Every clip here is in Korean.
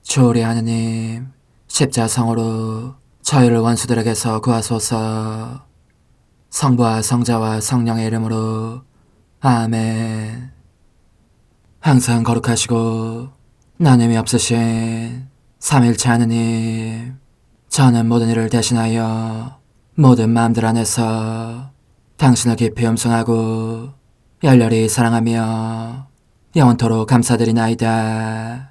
주오리 하느님, 십자성으로 저희를 원수들에게서 구하소서. 성부와 성자와 성령의 이름으로 아멘. 항상 거룩하시고 나눔이 없으신 삼일체 하느님, 저는 모든 일을 대신하여 모든 마음들 안에서 당신을 깊이 음성하고 열렬히 사랑하며 영원토록 감사드리나이다.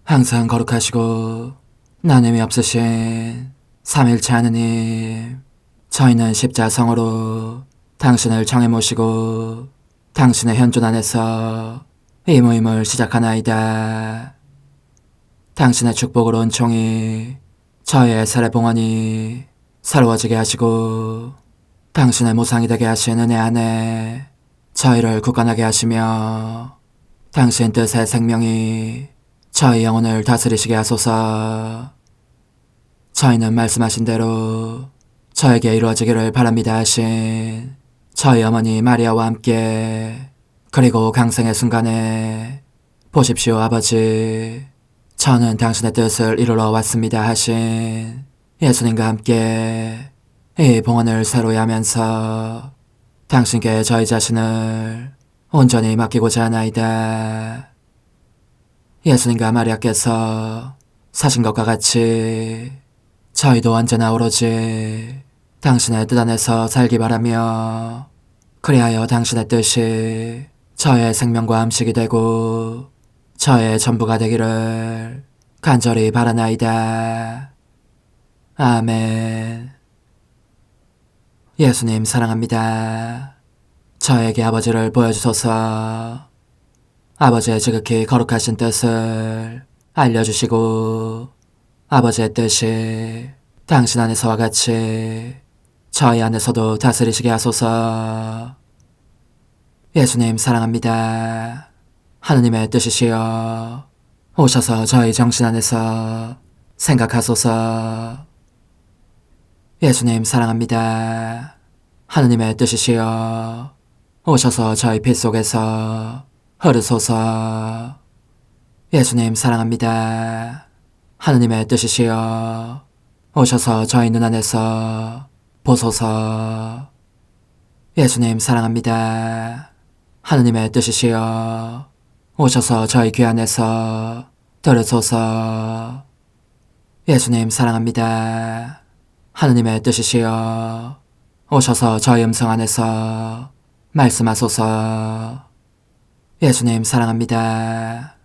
항상 거룩하시고 나눔이 없으신 삼일체 하느님, 저희는 십자성으로 당신을 정해 모시고 당신의 현존 안에서 이 모임을 시작하나이다. 당신의 축복으로 은총이 저희의 세례봉헌이 새로워지게 하시고 당신의 모상이 되게 하신 은혜 안에 저희를 굳건하게 하시며 당신 뜻의 생명이 저희 영혼을 다스리시게 하소서. 저희는 말씀하신 대로 저에게 이루어지기를 바랍니다 하신 저희 어머니 마리아와 함께, 그리고 강생의 순간에 보십시오 아버지, 저는 당신의 뜻을 이루러 왔습니다 하신 예수님과 함께 이 봉헌을 새로이 하면서 당신께 저희 자신을 온전히 맡기고자 하나이다. 예수님과 마리아께서 사신 것과 같이 저희도 언제나 오로지 당신의 뜻 안에서 살기 바라며, 그리하여 당신의 뜻이 저의 생명과 음식이 되고 저의 전부가 되기를 간절히 바라나이다. 아멘. 예수님 사랑합니다. 저에게 아버지를 보여주소서. 아버지의 지극히 거룩하신 뜻을 알려주시고 아버지의 뜻이 당신 안에서와 같이 저희 안에서도 다스리시게 하소서. 예수님 사랑합니다. 하느님의 뜻이시여 오셔서 저희 정신 안에서 생각하소서. 예수님 사랑합니다. 하느님의 뜻이시여 오셔서 저희 피 속에서 흐르소서. 예수님 사랑합니다. 하느님의 뜻이시여 오셔서 저희 눈 안에서 보소서. 예수님 사랑합니다. 하느님의 뜻이시여 오셔서 저희 귀 안에서 들으소서. 예수님 사랑합니다. 하느님의 뜻이시여 오셔서 저희 음성 안에서 말씀하소서. 예수님 사랑합니다.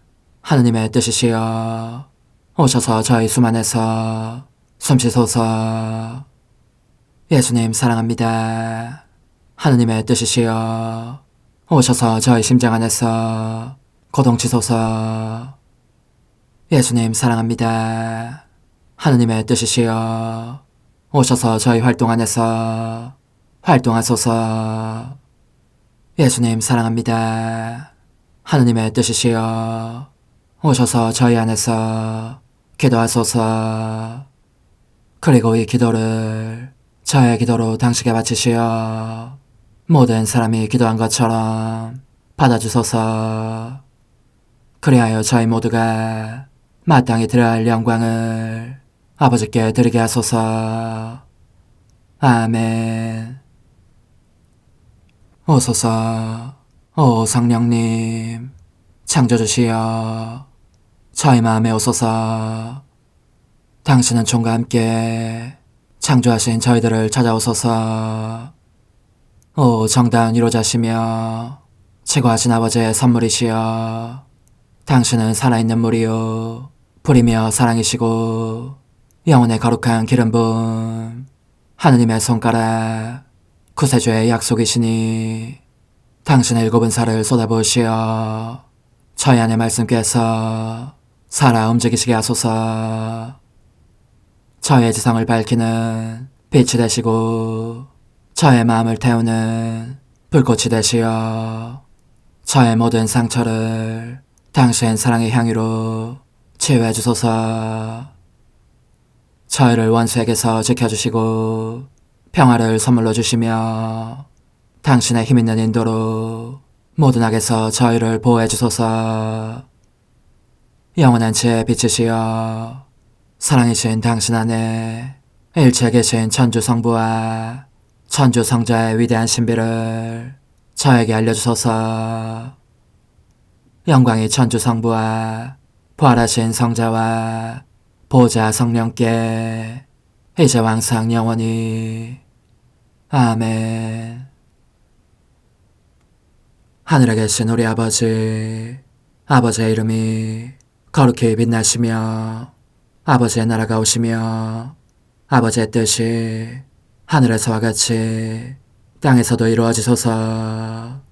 하느님의 뜻이시여 오셔서 저희 숨 안에서 숨쉬소서. 예수님 사랑합니다. 하느님의 뜻이시여 오셔서 저희 심장 안에서 고동치소서. 예수님 사랑합니다. 하느님의 뜻이시여 오셔서 저희 활동 안에서 활동하소서. 예수님 사랑합니다. 하느님의 뜻이시여 오셔서 저희 안에서 기도하소서. 그리고 이 기도를 저의 기도로 당신께 바치시어 모든 사람이 기도한 것처럼 받아주소서. 그리하여 저희 모두가 마땅히 드려야 할 영광을 아버지께 드리게 하소서. 아멘. 오소서. 오 성령님 창조주시여 저희 마음에 오소서. 당신은 총과 함께 창조하신 저희들을 찾아오소서. 오 정다운 위로자시며 최고하신 아버지의 선물이시여 당신은 살아있는 물이요 불이며 사랑이시고 영혼의 거룩한 기름 부음 하느님의 손가락 구세주의 약속이시니 당신의 일곱은 살을 쏟아부으시어 저희 안에 말씀께서 살아 움직이시게 하소서. 저의 지성을 밝히는 빛이 되시고 저의 마음을 태우는 불꽃이 되시어 저의 모든 상처를 당신 사랑의 향유로 치유해 주소서. 저희를 원수에게서 지켜주시고 평화를 선물로 주시며 당신의 힘있는 인도로 모든 악에서 저희를 보호해 주소서. 영원한 제 빛이시여 사랑이신 당신 안에 일체 계신 천주 성부와 천주 성자의 위대한 신비를 저에게 알려주소서. 영광이 천주 성부와 부활하신 성자와 보좌 성령께 이제와 항상 영원히 아멘. 하늘에 계신 우리 아버지, 아버지의 이름이 거룩히 빛나시며 아버지의 나라가 오시며 아버지의 뜻이 하늘에서와 같이 땅에서도 이루어지소서.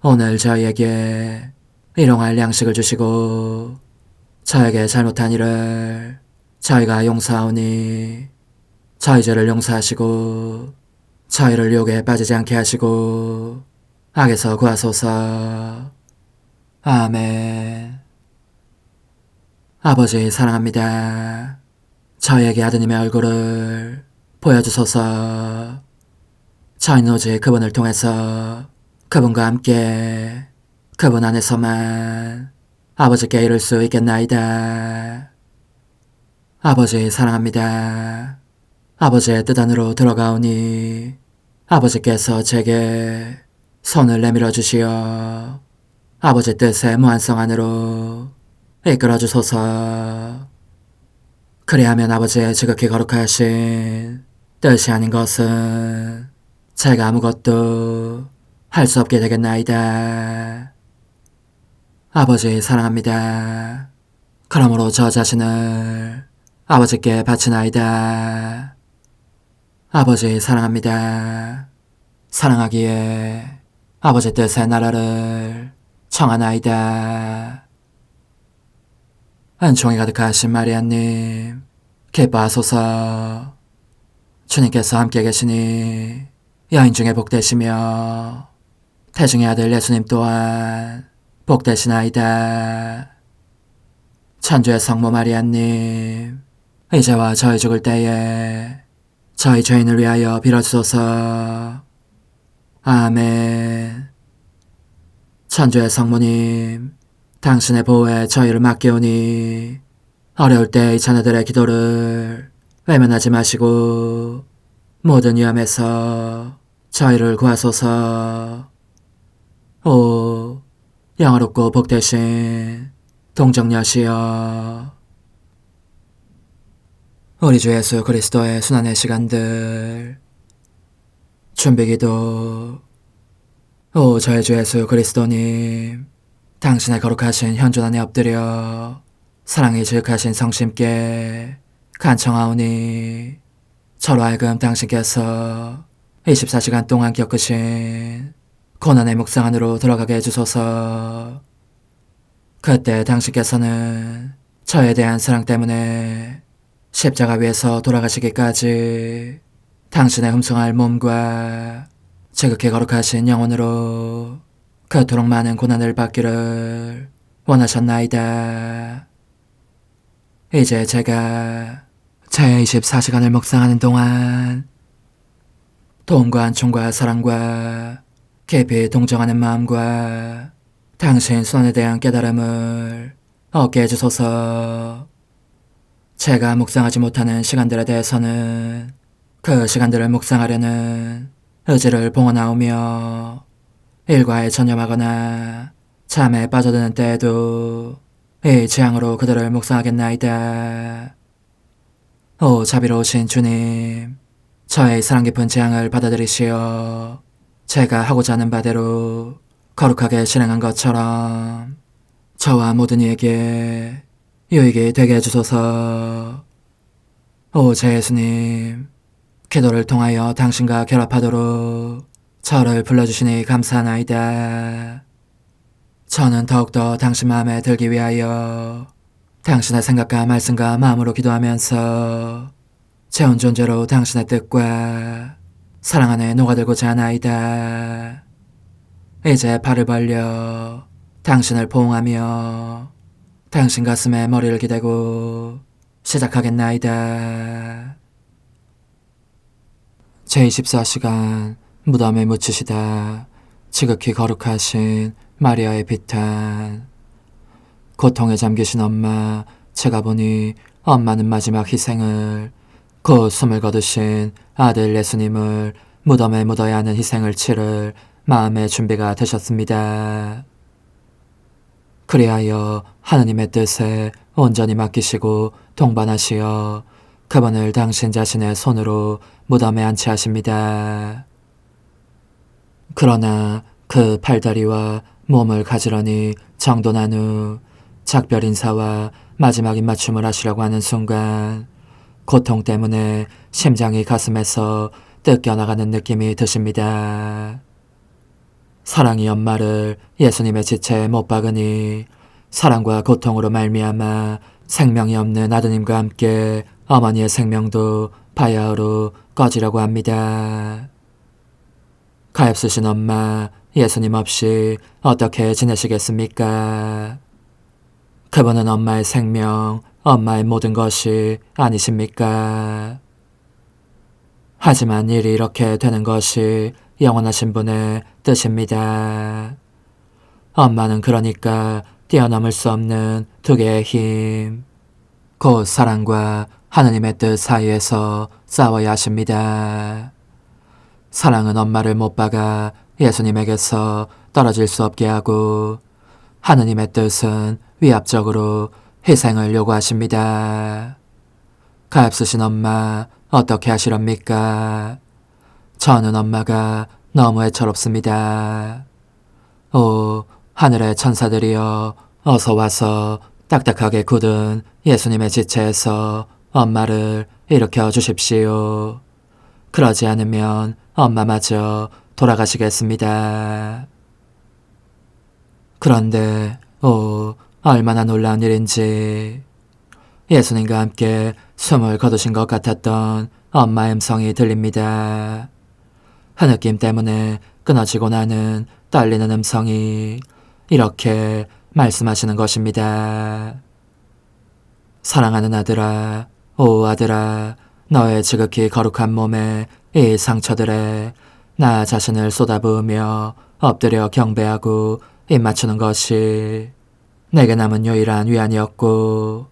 오늘 저희에게 일용할 양식을 주시고 저에게 잘못한 일을 저희가 용서하오니 저희 죄를 용서하시고 저희를 유혹에 빠지지 않게 하시고 악에서 구하소서. 아멘. 아버지 사랑합니다. 저희에게 아드님의 얼굴을 보여주소서. 저희는 오직 그분을 통해서 그분과 함께 그분 안에서만 아버지께 이룰 수 있겠나이다. 아버지 사랑합니다. 아버지의 뜻 안으로 들어가오니 아버지께서 제게 손을 내밀어 주시어 아버지 뜻의 무한성 안으로 이끌어 주소서. 그리하면 아버지의 지극히 거룩하신 뜻이 아닌 것은 제가 아무것도 할 수 없게 되겠나이다. 아버지 사랑합니다. 그러므로 저 자신을 아버지께 바치나이다. 아버지 사랑합니다. 사랑하기에 아버지 뜻의 나라를 청하나이다. 은총이 가득하신 마리아님, 기뻐하소서. 주님께서 함께 계시니 여인 중에 복되시며 태중의 아들 예수님 또한 복되시나이다. 천주의 성모 마리아님, 이제와 저희 죽을 때에 저희 죄인을 위하여 빌어주소서. 아멘. 천주의 성모님, 당신의 보호에 저희를 맡기오니 어려울 때 이 자녀들의 기도를 외면하지 마시고 모든 위험에서 저희를 구하소서. 오, 영화롭고 복되신 동정녀시여, 우리 주 예수 그리스도의 순환의 시간들 준비기도. 오 저희 주 예수 그리스도님, 당신의 거룩하신 현존 안에 엎드려 사랑이 지극하신 성심께 간청하오니 저로 하여금 당신께서 24시간 동안 겪으신 고난의 묵상 안으로 들어가게 해주소서. 그때 당신께서는 저에 대한 사랑 때문에 십자가 위에서 돌아가시기까지 당신의 흠숭할 몸과 지극히 거룩하신 영혼으로 그토록 많은 고난을 받기를 원하셨나이다. 이제 제가 제 24시간을 묵상하는 동안 도움과 안총과 사랑과 깊이 동정하는 마음과 당신 손에 대한 깨달음을 얻게 해주소서. 제가 묵상하지 못하는 시간들에 대해서는 그 시간들을 묵상하려는 의지를 봉헌하오며 일과에 전념하거나 잠에 빠져드는 때에도 이 취향으로 그들을 묵상하겠나이다. 오 자비로우신 주님, 저의 사랑 깊은 재앙을 받아들이시어 제가 하고자 하는 바대로 거룩하게 실행한 것처럼 저와 모든 이에게 유익이 되게 해주소서. 오 제 예수님, 기도를 통하여 당신과 결합하도록 저를 불러주시니 감사하나이다. 저는 더욱더 당신 마음에 들기 위하여 당신의 생각과 말씀과 마음으로 기도하면서 제 온 존재로 당신의 뜻과 사랑 안에 녹아들고자 하나이다. 이제 팔을 벌려 당신을 포옹하며 당신 가슴에 머리를 기대고 시작하겠나이다. 제24시간 무덤에 묻히시다 지극히 거룩하신 마리아의 비탄. 고통에 잠기신 엄마, 제가 보니 엄마는 마지막 희생을, 곧 숨을 거두신 아들 예수님을 무덤에 묻어야 하는 희생을 치를 마음의 준비가 되셨습니다. 그리하여 하느님의 뜻에 온전히 맡기시고 동반하시어 그분을 당신 자신의 손으로 무덤에 안치하십니다. 그러나 그 팔다리와 몸을 가지런히 정돈한 후 작별 인사와 마지막 입맞춤을 하시려고 하는 순간 고통 때문에 심장이 가슴에서 뜯겨나가는 느낌이 드십니다. 사랑이 엄마를 예수님의 지체에 못 박으니 사랑과 고통으로 말미암아 생명이 없는 아드님과 함께 어머니의 생명도 바야흐로 꺼지려고 합니다. 가엾으신 엄마, 예수님 없이 어떻게 지내시겠습니까? 그분은 엄마의 생명, 엄마의 모든 것이 아니십니까? 하지만 일이 이렇게 되는 것이 영원하신 분의 뜻입니다. 엄마는 그러니까 뛰어넘을 수 없는 두 개의 힘, 곧 사랑과 하느님의 뜻 사이에서 싸워야 하십니다. 사랑은 엄마를 못 박아 예수님에게서 떨어질 수 없게 하고 하느님의 뜻은 위압적으로 희생을 요구하십니다. 가엾으신 엄마, 어떻게 하시렵니까? 저는 엄마가 너무 애처롭습니다. 오, 하늘의 천사들이여, 어서 와서 딱딱하게 굳은 예수님의 지체에서 엄마를 일으켜 주십시오. 그러지 않으면 엄마마저 돌아가시겠습니다. 그런데 얼마나 놀라운 일인지 예수님과 함께 숨을 거두신 것 같았던 엄마의 음성이 들립니다. 흐느낌 때문에 끊어지고 나는 떨리는 음성이 이렇게 말씀하시는 것입니다. 사랑하는 아들아, 오 아들아, 너의 지극히 거룩한 몸에 이 상처들에 나 자신을 쏟아부으며 엎드려 경배하고 입맞추는 것이 내게 남은 유일한 위안이었고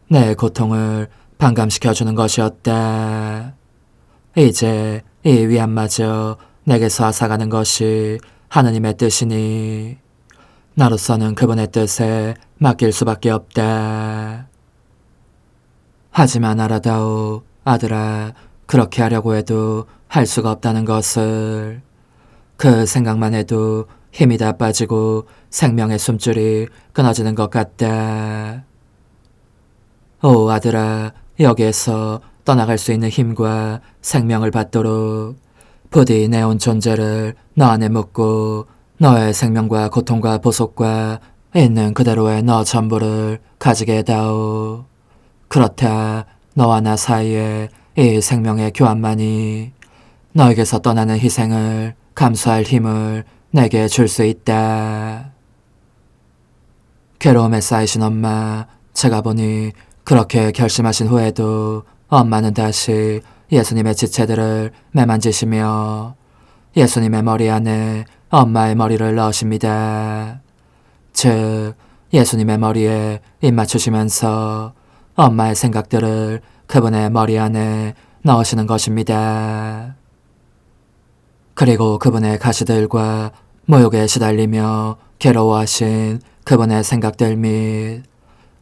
내 고통을 반감시켜주는 것이었다. 이제 이 위안마저 내게서 앗아가는 것이 하느님의 뜻이니 나로서는 그분의 뜻에 맡길 수밖에 없다. 하지만 알아다오, 아들아, 그렇게 하려고 해도 할 수가 없다는 것을. 그 생각만 해도 힘이 다 빠지고 생명의 숨줄이 끊어지는 것 같다. 오 아들아, 여기에서 떠나갈 수 있는 힘과 생명을 받도록 부디 내 온 존재를 너 안에 묻고 너의 생명과 고통과 보속과 있는 그대로의 너 전부를 가지게 해다오. 그렇다 너와 나 사이에 이 생명의 교환만이 너에게서 떠나는 희생을 감수할 힘을 내게 줄 수 있다. 괴로움에 쌓이신 엄마, 제가 보니 그렇게 결심하신 후에도 엄마는 다시 예수님의 지체들을 매만지시며 예수님의 머리 안에 엄마의 머리를 넣으십니다. 즉 예수님의 머리에 입맞추시면서 엄마의 생각들을 그분의 머리 안에 넣으시는 것입니다. 그리고 그분의 가시들과 모욕에 시달리며 괴로워하신 그분의 생각들 및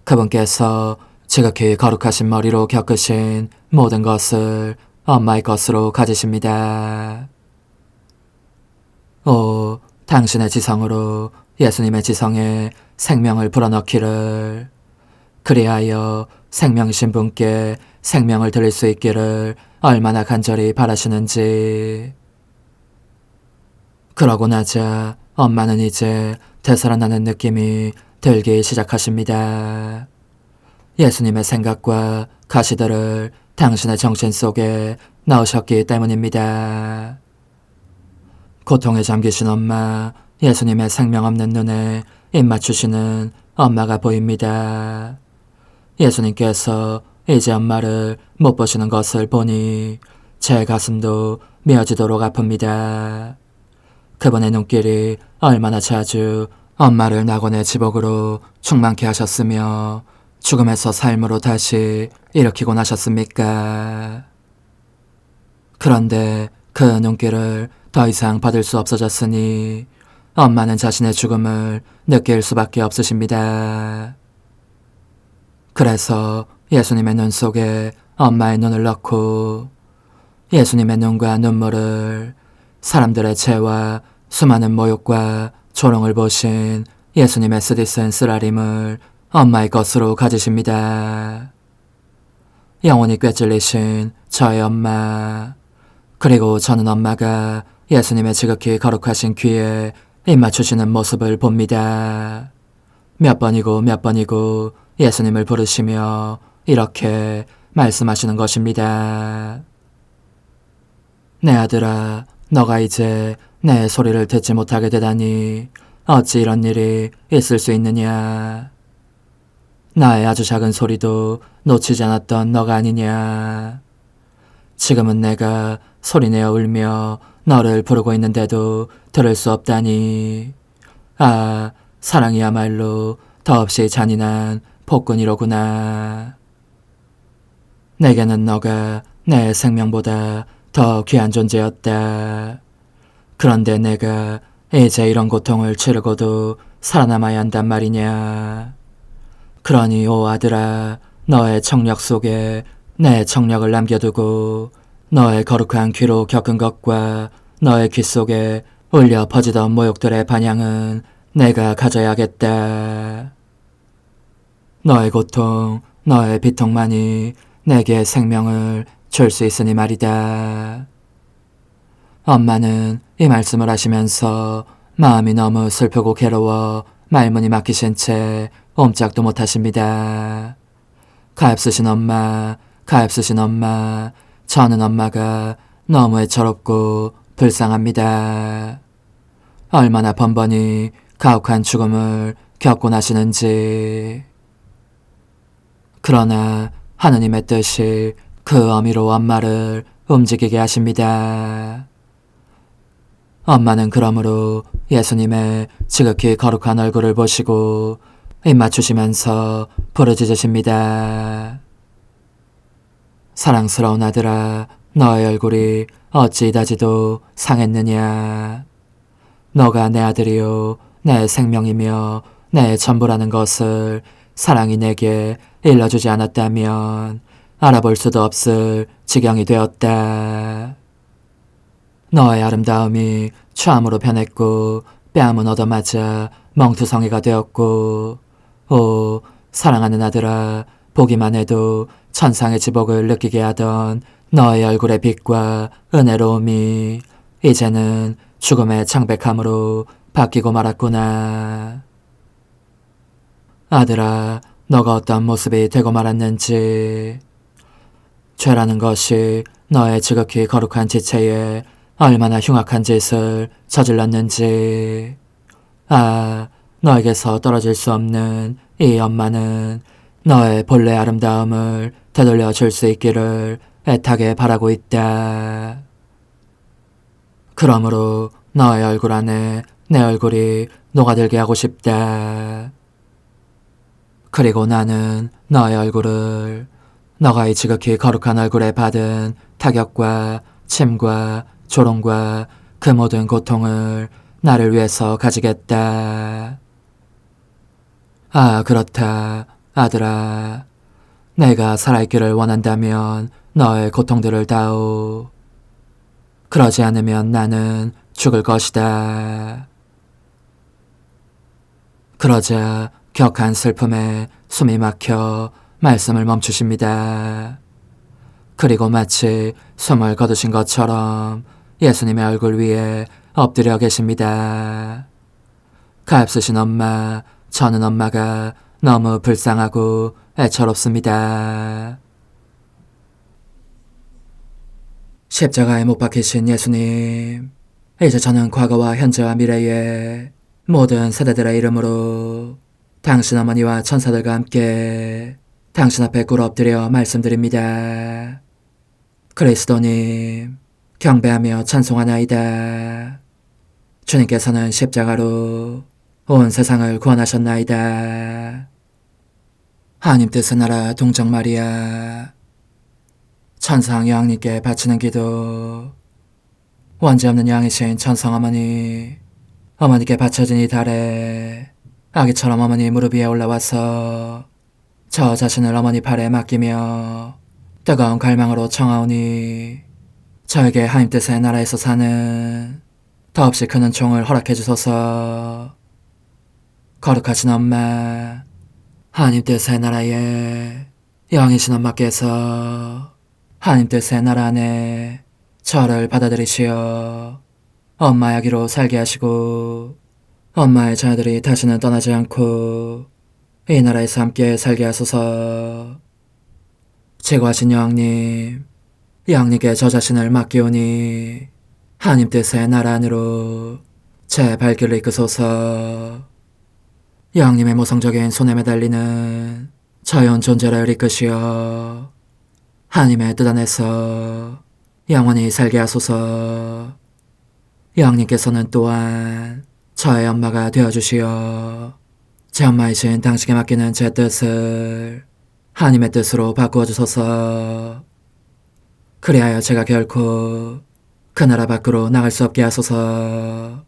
그분께서 지극히 거룩하신 머리로 겪으신 모든 것을 엄마의 것으로 가지십니다. 오, 당신의 지성으로 예수님의 지성에 생명을 불어넣기를, 그리하여 생명이신 분께 생명을 드릴 수 있기를 얼마나 간절히 바라시는지. 그러고 나자 엄마는 이제 되살아나는 느낌이 들기 시작하십니다. 예수님의 생각과 가시들을 당신의 정신 속에 넣으셨기 때문입니다. 고통에 잠기신 엄마, 예수님의 생명 없는 눈에 입맞추시는 엄마가 보입니다. 예수님께서 이제 엄마를 못 보시는 것을 보니 제 가슴도 메어지도록 아픕니다. 그분의 눈길이 얼마나 자주 엄마를 낙원의 지복으로 충만케 하셨으며 죽음에서 삶으로 다시 일으키곤 하셨습니까? 그런데 그 눈길을 더 이상 받을 수 없어졌으니 엄마는 자신의 죽음을 느낄 수밖에 없으십니다. 그래서 예수님의 눈 속에 엄마의 눈을 넣고 예수님의 눈과 눈물을 사람들의 죄와 수많은 모욕과 조롱을 보신 예수님의 쓰디쓴 쓰라림을 엄마의 것으로 가지십니다. 영혼이 꿰찔리신 저의 엄마, 그리고 저는 엄마가 예수님의 지극히 거룩하신 귀에 입맞추시는 모습을 봅니다. 몇 번이고 예수님을 부르시며 이렇게 말씀하시는 것입니다. 내 아들아, 너가 이제 내 소리를 듣지 못하게 되다니 어찌 이런 일이 있을 수 있느냐. 나의 아주 작은 소리도 놓치지 않았던 너가 아니냐. 지금은 내가 소리내어 울며 너를 부르고 있는데도 들을 수 없다니. 아, 사랑이야말로 더없이 잔인한 폭군이로구나. 내게는 너가 내 생명보다 더 귀한 존재였다. 그런데 내가 이제 이런 고통을 치르고도 살아남아야 한단 말이냐. 그러니 오 아들아, 너의 청력 속에 내 청력을 남겨두고 너의 거룩한 귀로 겪은 것과 너의 귀 속에 울려 퍼지던 모욕들의 반향은 내가 가져야겠다. 너의 고통, 너의 비통만이 내게 생명을 줄 수 있으니 말이다. 엄마는 이 말씀을 하시면서 마음이 너무 슬프고 괴로워 말문이 막히신 채 옴짝도 못하십니다. 가엾으신 엄마, 가엾으신 엄마, 저는 엄마가 너무 애처롭고 불쌍합니다. 얼마나 번번이 가혹한 죽음을 겪고 나시는지. 그러나 하느님의 뜻이 그 어미로 엄마를 움직이게 하십니다. 엄마는 그러므로 예수님의 지극히 거룩한 얼굴을 보시고 입맞추시면서 부르짖으십니다. 사랑스러운 아들아, 너의 얼굴이 어찌 이다지도 상했느냐. 너가 내 아들이요 내 생명이며 내 전부라는 것을 사랑이 내게 일러주지 않았다면 알아볼 수도 없을 지경이 되었다. 너의 아름다움이 추함으로 변했고 뺨은 얻어맞아 멍투성이가 되었고, 오 사랑하는 아들아, 보기만 해도 천상의 지복을 느끼게 하던 너의 얼굴의 빛과 은혜로움이 이제는 죽음의 창백함으로 바뀌고 말았구나. 아들아, 너가 어떤 모습이 되고 말았는지, 죄라는 것이 너의 지극히 거룩한 지체에 얼마나 흉악한 짓을 저질렀는지. 아, 너에게서 떨어질 수 없는 이 엄마는 너의 본래 아름다움을 되돌려 줄 수 있기를 애타게 바라고 있다. 그러므로 너의 얼굴 안에 내 얼굴이 녹아들게 하고 싶다. 그리고 나는 너의 얼굴을 너가 이 지극히 거룩한 얼굴에 받은 타격과 침과 조롱과 그 모든 고통을 나를 위해서 가지겠다. 아, 그렇다, 아들아. 내가 살아있기를 원한다면 너의 고통들을 다오. 그러지 않으면 나는 죽을 것이다. 그러자 격한 슬픔에 숨이 막혀 말씀을 멈추십니다. 그리고 마치 숨을 거두신 것처럼 예수님의 얼굴 위에 엎드려 계십니다. 가엾으신 엄마, 저는 엄마가 너무 불쌍하고 애처롭습니다. 십자가에 못 박히신 예수님, 이제 저는 과거와 현재와 미래의 모든 세대들의 이름으로 당신 어머니와 천사들과 함께 당신 앞에 꿇어 엎드려 말씀드립니다. 그리스도님, 경배하며 찬송하나이다. 주님께서는 십자가로 온 세상을 구원하셨나이다. 하나님 뜻의 나라 동정 마리아, 천상 여왕님께 바치는 기도. 원죄 없는 여왕이신 천상 어머니, 어머니께 바쳐진 이 달에 아기처럼 어머니 무릎 위에 올라와서 저 자신을 어머니 팔에 맡기며 뜨거운 갈망으로 청하오니 저에게 하나님 뜻의 나라에서 사는 더없이 큰 은총을 허락해 주소서. 거룩하신 엄마, 하나님 뜻의 나라에 여왕이신 엄마께서 하나님 뜻의 나라 안에 저를 받아들이시어 엄마의 아기로 살게 하시고 엄마의 자녀들이 다시는 떠나지 않고 이 나라에서 함께 살게 하소서. 제거하신 여왕님, 여왕님께 저 자신을 맡기오니 하나님 뜻의 나라 안으로 제 발길을 이끄소서. 여왕님의 모성적인 손에 매달리는 자연 존재를 이끄시어 하나님의 뜻 안에서 영원히 살게 하소서. 여왕님께서는 또한 저의 엄마가 되어주시어 제 엄마이신 당신께 맡기는 제 뜻을 하나님의 뜻으로 바꾸어 주소서. 그리하여 제가 결코 그 나라 밖으로 나갈 수 없게 하소서.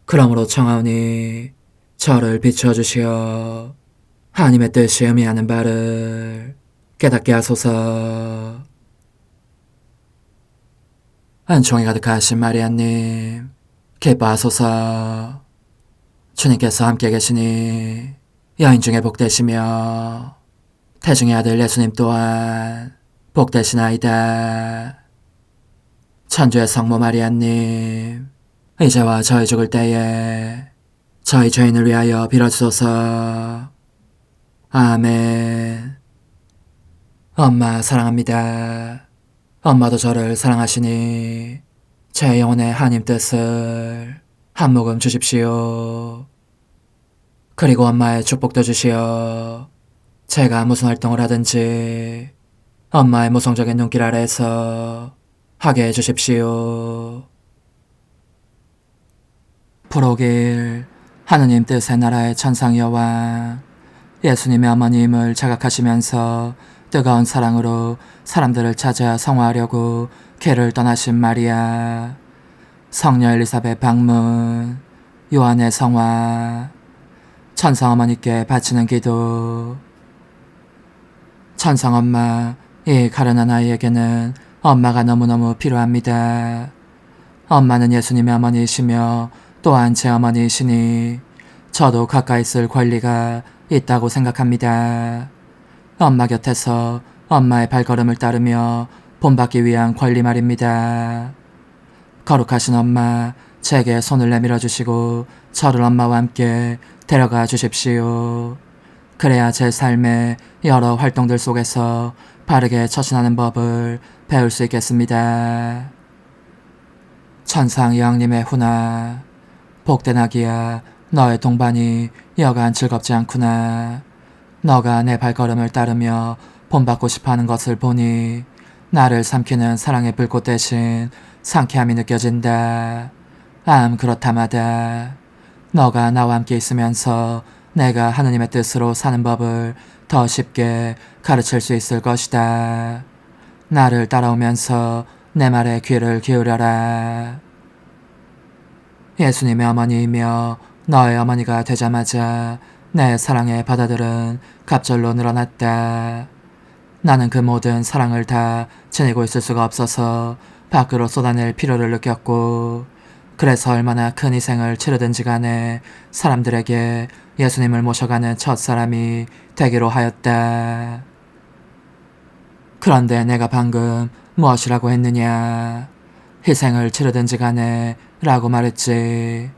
그러므로 청하오니 저를 비추어 주시어 하나님의 뜻이 의미하는 바를 깨닫게 하소서. 은총이 가득하신 마리아님, 기뻐하소서. 주님께서 함께 계시니 여인 중에 복되시며 태중의 아들 예수님 또한 복되시나이다. 천주의 성모 마리아님, 이제와 저희 죽을 때에 저희 죄인을 위하여 빌어주소서. 아멘. 엄마 사랑합니다. 엄마도 저를 사랑하시니 제 영혼의 하나님 뜻을 한 모금 주십시오. 그리고 엄마의 축복도 주시어 제가 무슨 활동을 하든지 엄마의 모성적인 눈길 아래에서 하게 해주십시오. 프로길 하느님 뜻의 나라의 천상 여왕, 예수님의 어머님을 자각하시면서 뜨거운 사랑으로 사람들을 찾아 성화하려고 궤를 떠나신 마리아, 성녀 엘리사벳 방문, 요한의 성화, 천상 어머니께 바치는 기도. 천상 엄마, 이 가련한 아이에게는 엄마가 너무너무 필요합니다. 엄마는 예수님의 어머니이시며 또한 제 어머니이시니 저도 가까이 있을 권리가 있다고 생각합니다. 엄마 곁에서 엄마의 발걸음을 따르며 본받기 위한 권리 말입니다. 거룩하신 엄마, 제게 손을 내밀어 주시고 저를 엄마와 함께 데려가 주십시오. 그래야 제 삶의 여러 활동들 속에서 바르게 처신하는 법을 배울 수 있겠습니다. 천상 여왕님의 훈아, 복된 아기야, 너의 동반이 여간 즐겁지 않구나. 너가 내 발걸음을 따르며 본받고 싶어하는 것을 보니 나를 삼키는 사랑의 불꽃 대신 상쾌함이 느껴진다. 그렇다마다 너가 나와 함께 있으면서 내가 하느님의 뜻으로 사는 법을 더 쉽게 가르칠 수 있을 것이다. 나를 따라오면서 내 말에 귀를 기울여라. 예수님의 어머니이며 너의 어머니가 되자마자 내 사랑의 바다들은 갑절로 늘어났다. 나는 그 모든 사랑을 다 지니고 있을 수가 없어서 밖으로 쏟아낼 필요를 느꼈고, 그래서 얼마나 큰 희생을 치르든지 간에 사람들에게 예수님을 모셔가는 첫 사람이 되기로 하였다. 그런데 내가 방금 무엇이라고 했느냐? 희생을 치르든지 간에 라고 말했지.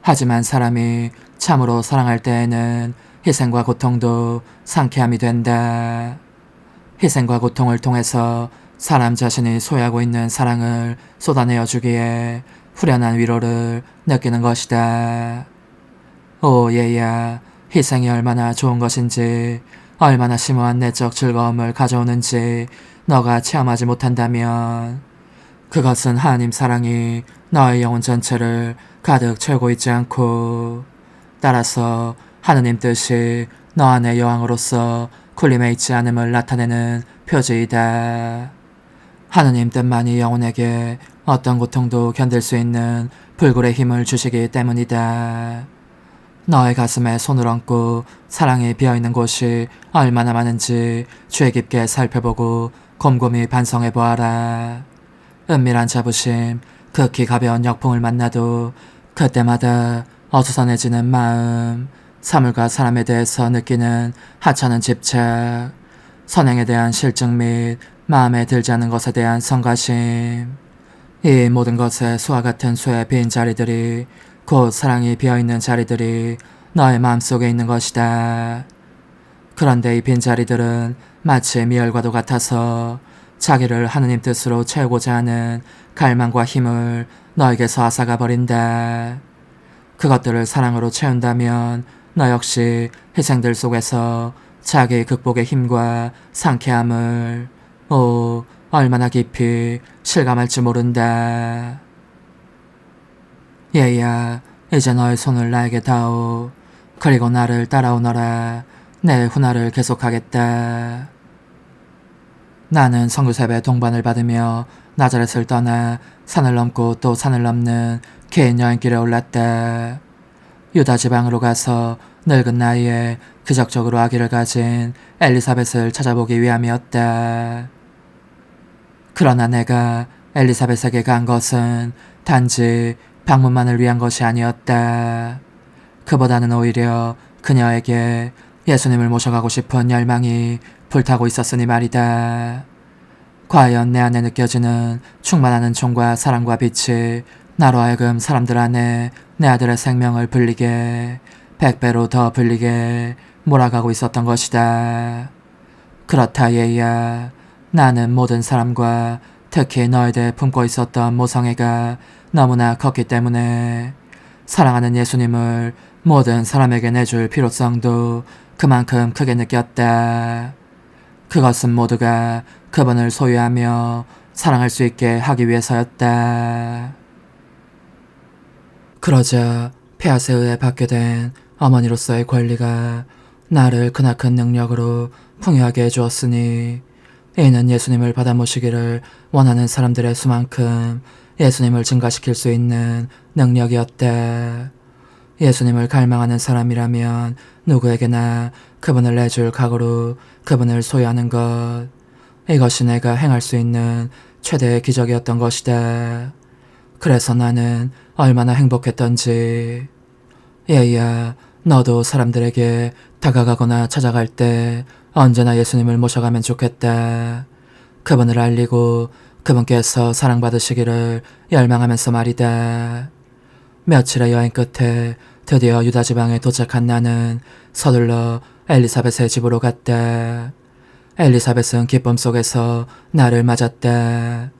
하지만 사람이 참으로 사랑할 때에는 희생과 고통도 상쾌함이 된다. 희생과 고통을 통해서 사람 자신이 소유하고 있는 사랑을 쏟아내어 주기에 후련한 위로를 느끼는 것이다. 오 얘야, 희생이 얼마나 좋은 것인지, 얼마나 심오한 내적 즐거움을 가져오는지 너가 체험하지 못한다면 그것은 하나님 사랑이 너의 영혼 전체를 가득 채우고 있지 않고 따라서 하느님 뜻이 너 안의 여왕으로서 군림해 있지 않음을 나타내는 표지이다. 하느님 뜻만이 영혼에게 어떤 고통도 견딜 수 있는 불굴의 힘을 주시기 때문이다. 너의 가슴에 손을 얹고 사랑이 비어있는 곳이 얼마나 많은지 주의 깊게 살펴보고 곰곰이 반성해보아라. 은밀한 자부심, 극히 가벼운 역풍을 만나도 그때마다 어수선해지는 마음, 사물과 사람에 대해서 느끼는 하찮은 집착, 선행에 대한 실증 및 마음에 들지 않은 것에 대한 성가심, 이 모든 것에 수와 같은 수의 빈 자리들이 곧 사랑이 비어있는 자리들이 너의 마음속에 있는 것이다. 그런데 이 빈자리들은 마치 미열과도 같아서 자기를 하느님 뜻으로 채우고자 하는 갈망과 힘을 너에게서 앗아가 버린다. 그것들을 사랑으로 채운다면 너 역시 희생들 속에서 자기 극복의 힘과 상쾌함을 얼마나 깊이 실감할지 모른다. 얘야, 이제 너의 손을 나에게 다오. 그리고 나를 따라오너라. 내 훈화를 계속하겠다. 나는 성교셉의 동반을 받으며 나자렛을 떠나 산을 넘고 또 산을 넘는 긴 여행길에 올랐다. 유다 지방으로 가서 늙은 나이에 기적적으로 아기를 가진 엘리사벳을 찾아보기 위함이었다. 그러나 내가 엘리사벳에게 간 것은 단지 방문만을 위한 것이 아니었다. 그보다는 오히려 그녀에게 예수님을 모셔가고 싶은 열망이 불타고 있었으니 말이다. 과연 내 안에 느껴지는 충만한 은총과 사랑과 빛이 나로 하여금 사람들 안에 내 아들의 생명을 불리게, 100배로 더 불리게 몰아가고 있었던 것이다. 그렇다 얘야. 나는 모든 사람과 특히 너에 대해 품고 있었던 모성애가 너무나 컸기 때문에 사랑하는 예수님을 모든 사람에게 내줄 필요성도 그만큼 크게 느꼈다. 그것은 모두가 그분을 소유하며 사랑할 수 있게 하기 위해서였다. 그러자 폐하스에 의해 받게 된 어머니로서의 권리가 나를 크나큰 능력으로 풍요하게 해주었으니 이는 예수님을 받아 모시기를 원하는 사람들의 수만큼 예수님을 증가시킬 수 있는 능력이었다. 예수님을 갈망하는 사람이라면 누구에게나 그분을 내줄 각오로 그분을 소유하는 것, 이것이 내가 행할 수 있는 최대의 기적이었던 것이다. 그래서 나는 얼마나 행복했던지. 얘야, 너도 사람들에게 다가가거나 찾아갈 때 언제나 예수님을 모셔가면 좋겠다. 그분을 알리고 그분께서 사랑받으시기를 열망하면서 말이다. 며칠의 여행 끝에 드디어 유다 지방에 도착한 나는 서둘러 엘리사벳의 집으로 갔다. 엘리사벳은 기쁨 속에서 나를 맞았다.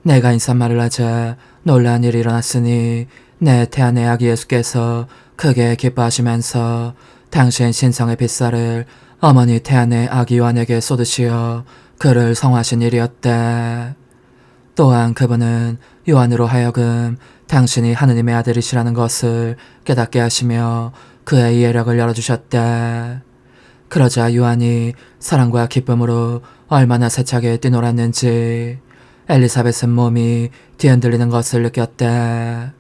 내가 인사말을 하자 놀라운 일이 일어났으니 내 태안의 아기 예수께서 크게 기뻐하시면서 당신 신성의 빗살을 어머니 태안의 아기 요한에게 쏟으시어 그를 성화하신 일이었다. 또한 그분은 요한으로 하여금 당신이 하느님의 아들이시라는 것을 깨닫게 하시며 그의 이해력을 열어주셨다. 그러자 요한이 사랑과 기쁨으로 얼마나 세차게 뛰놀았는지 엘리사벳은 몸이 뒤흔들리는 것을 느꼈다.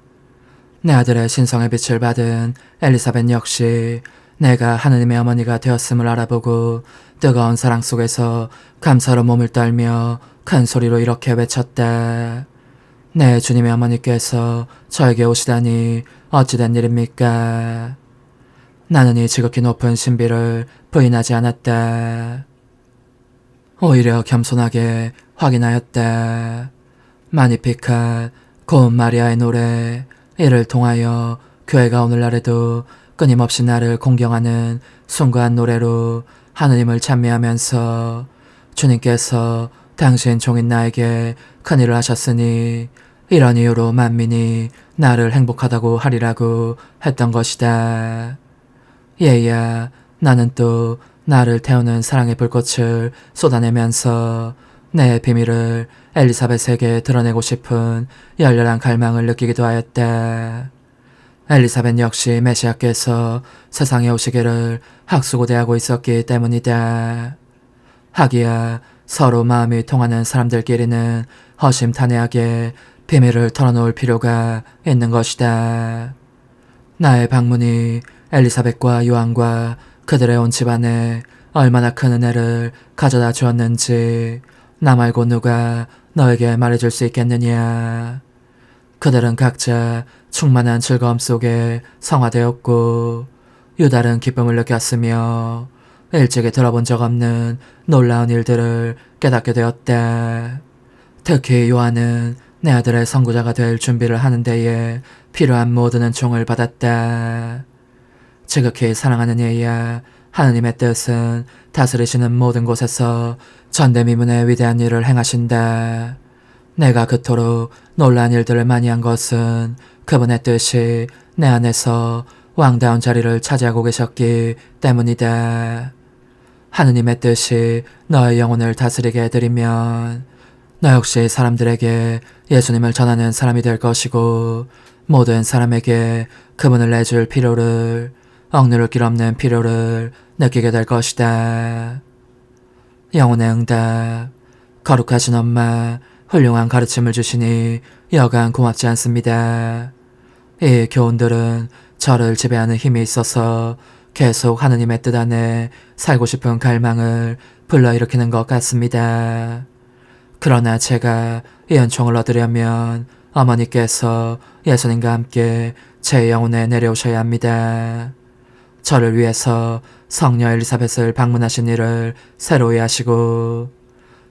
내 아들의 신성의 빛을 받은 엘리사벳 역시 내가 하느님의 어머니가 되었음을 알아보고 뜨거운 사랑 속에서 감사로 몸을 떨며 큰 소리로 이렇게 외쳤다. 내 주님의 어머니께서 저에게 오시다니 어찌된 일입니까? 나는 이 지극히 높은 신비를 부인하지 않았다. 오히려 겸손하게 확인하였다. 마니피칸, 고운 마리아의 노래, 이를 통하여 교회가 오늘날에도 끊임없이 나를 공경하는 숭고한 노래로 하느님을 찬미하면서 주님께서 당신 종인 나에게 큰일을 하셨으니 이런 이유로 만민이 나를 행복하다고 하리라고 했던 것이다. 얘야, 나는 또 나를 태우는 사랑의 불꽃을 쏟아내면서 내 비밀을 엘리사벳에게 드러내고 싶은 열렬한 갈망을 느끼기도 하였다. 엘리사벳 역시 메시아께서 세상에 오시기를 학수고대하고 있었기 때문이다. 하기야 서로 마음이 통하는 사람들끼리는 허심탄회하게 비밀을 털어놓을 필요가 있는 것이다. 나의 방문이 엘리사벳과 요한과 그들의 온 집안에 얼마나 큰 은혜를 가져다 주었는지 나 말고 누가 너에게 말해줄 수 있겠느냐. 그들은 각자 충만한 즐거움 속에 성화되었고 유다른 기쁨을 느꼈으며 일찍이 들어본 적 없는 놀라운 일들을 깨닫게 되었다. 특히 요한은 내 아들의 선구자가 될 준비를 하는 데에 필요한 모든 은총을 받았다. 지극히 사랑하는 얘야, 하느님의 뜻은 다스리시는 모든 곳에서 전대미문의 위대한 일을 행하신다. 내가 그토록 놀라운 일들을 많이 한 것은 그분의 뜻이 내 안에서 왕다운 자리를 차지하고 계셨기 때문이다. 하느님의 뜻이 너의 영혼을 다스리게 해드리면 너 역시 사람들에게 예수님을 전하는 사람이 될 것이고 모든 사람에게 그분을 내줄 필요를, 억누를 길 없는 필요를 느끼게 될 것이다. 영혼의 응답. 거룩하신 엄마, 훌륭한 가르침을 주시니 여간 고맙지 않습니다. 이 교훈들은 저를 지배하는 힘이 있어서 계속 하느님의 뜻 안에 살고 싶은 갈망을 불러일으키는 것 같습니다. 그러나 제가 이 은총을 얻으려면 어머니께서 예수님과 함께 제 영혼에 내려오셔야 합니다. 저를 위해서 성녀 엘리사벳을 방문하신 일을 새로이 하시고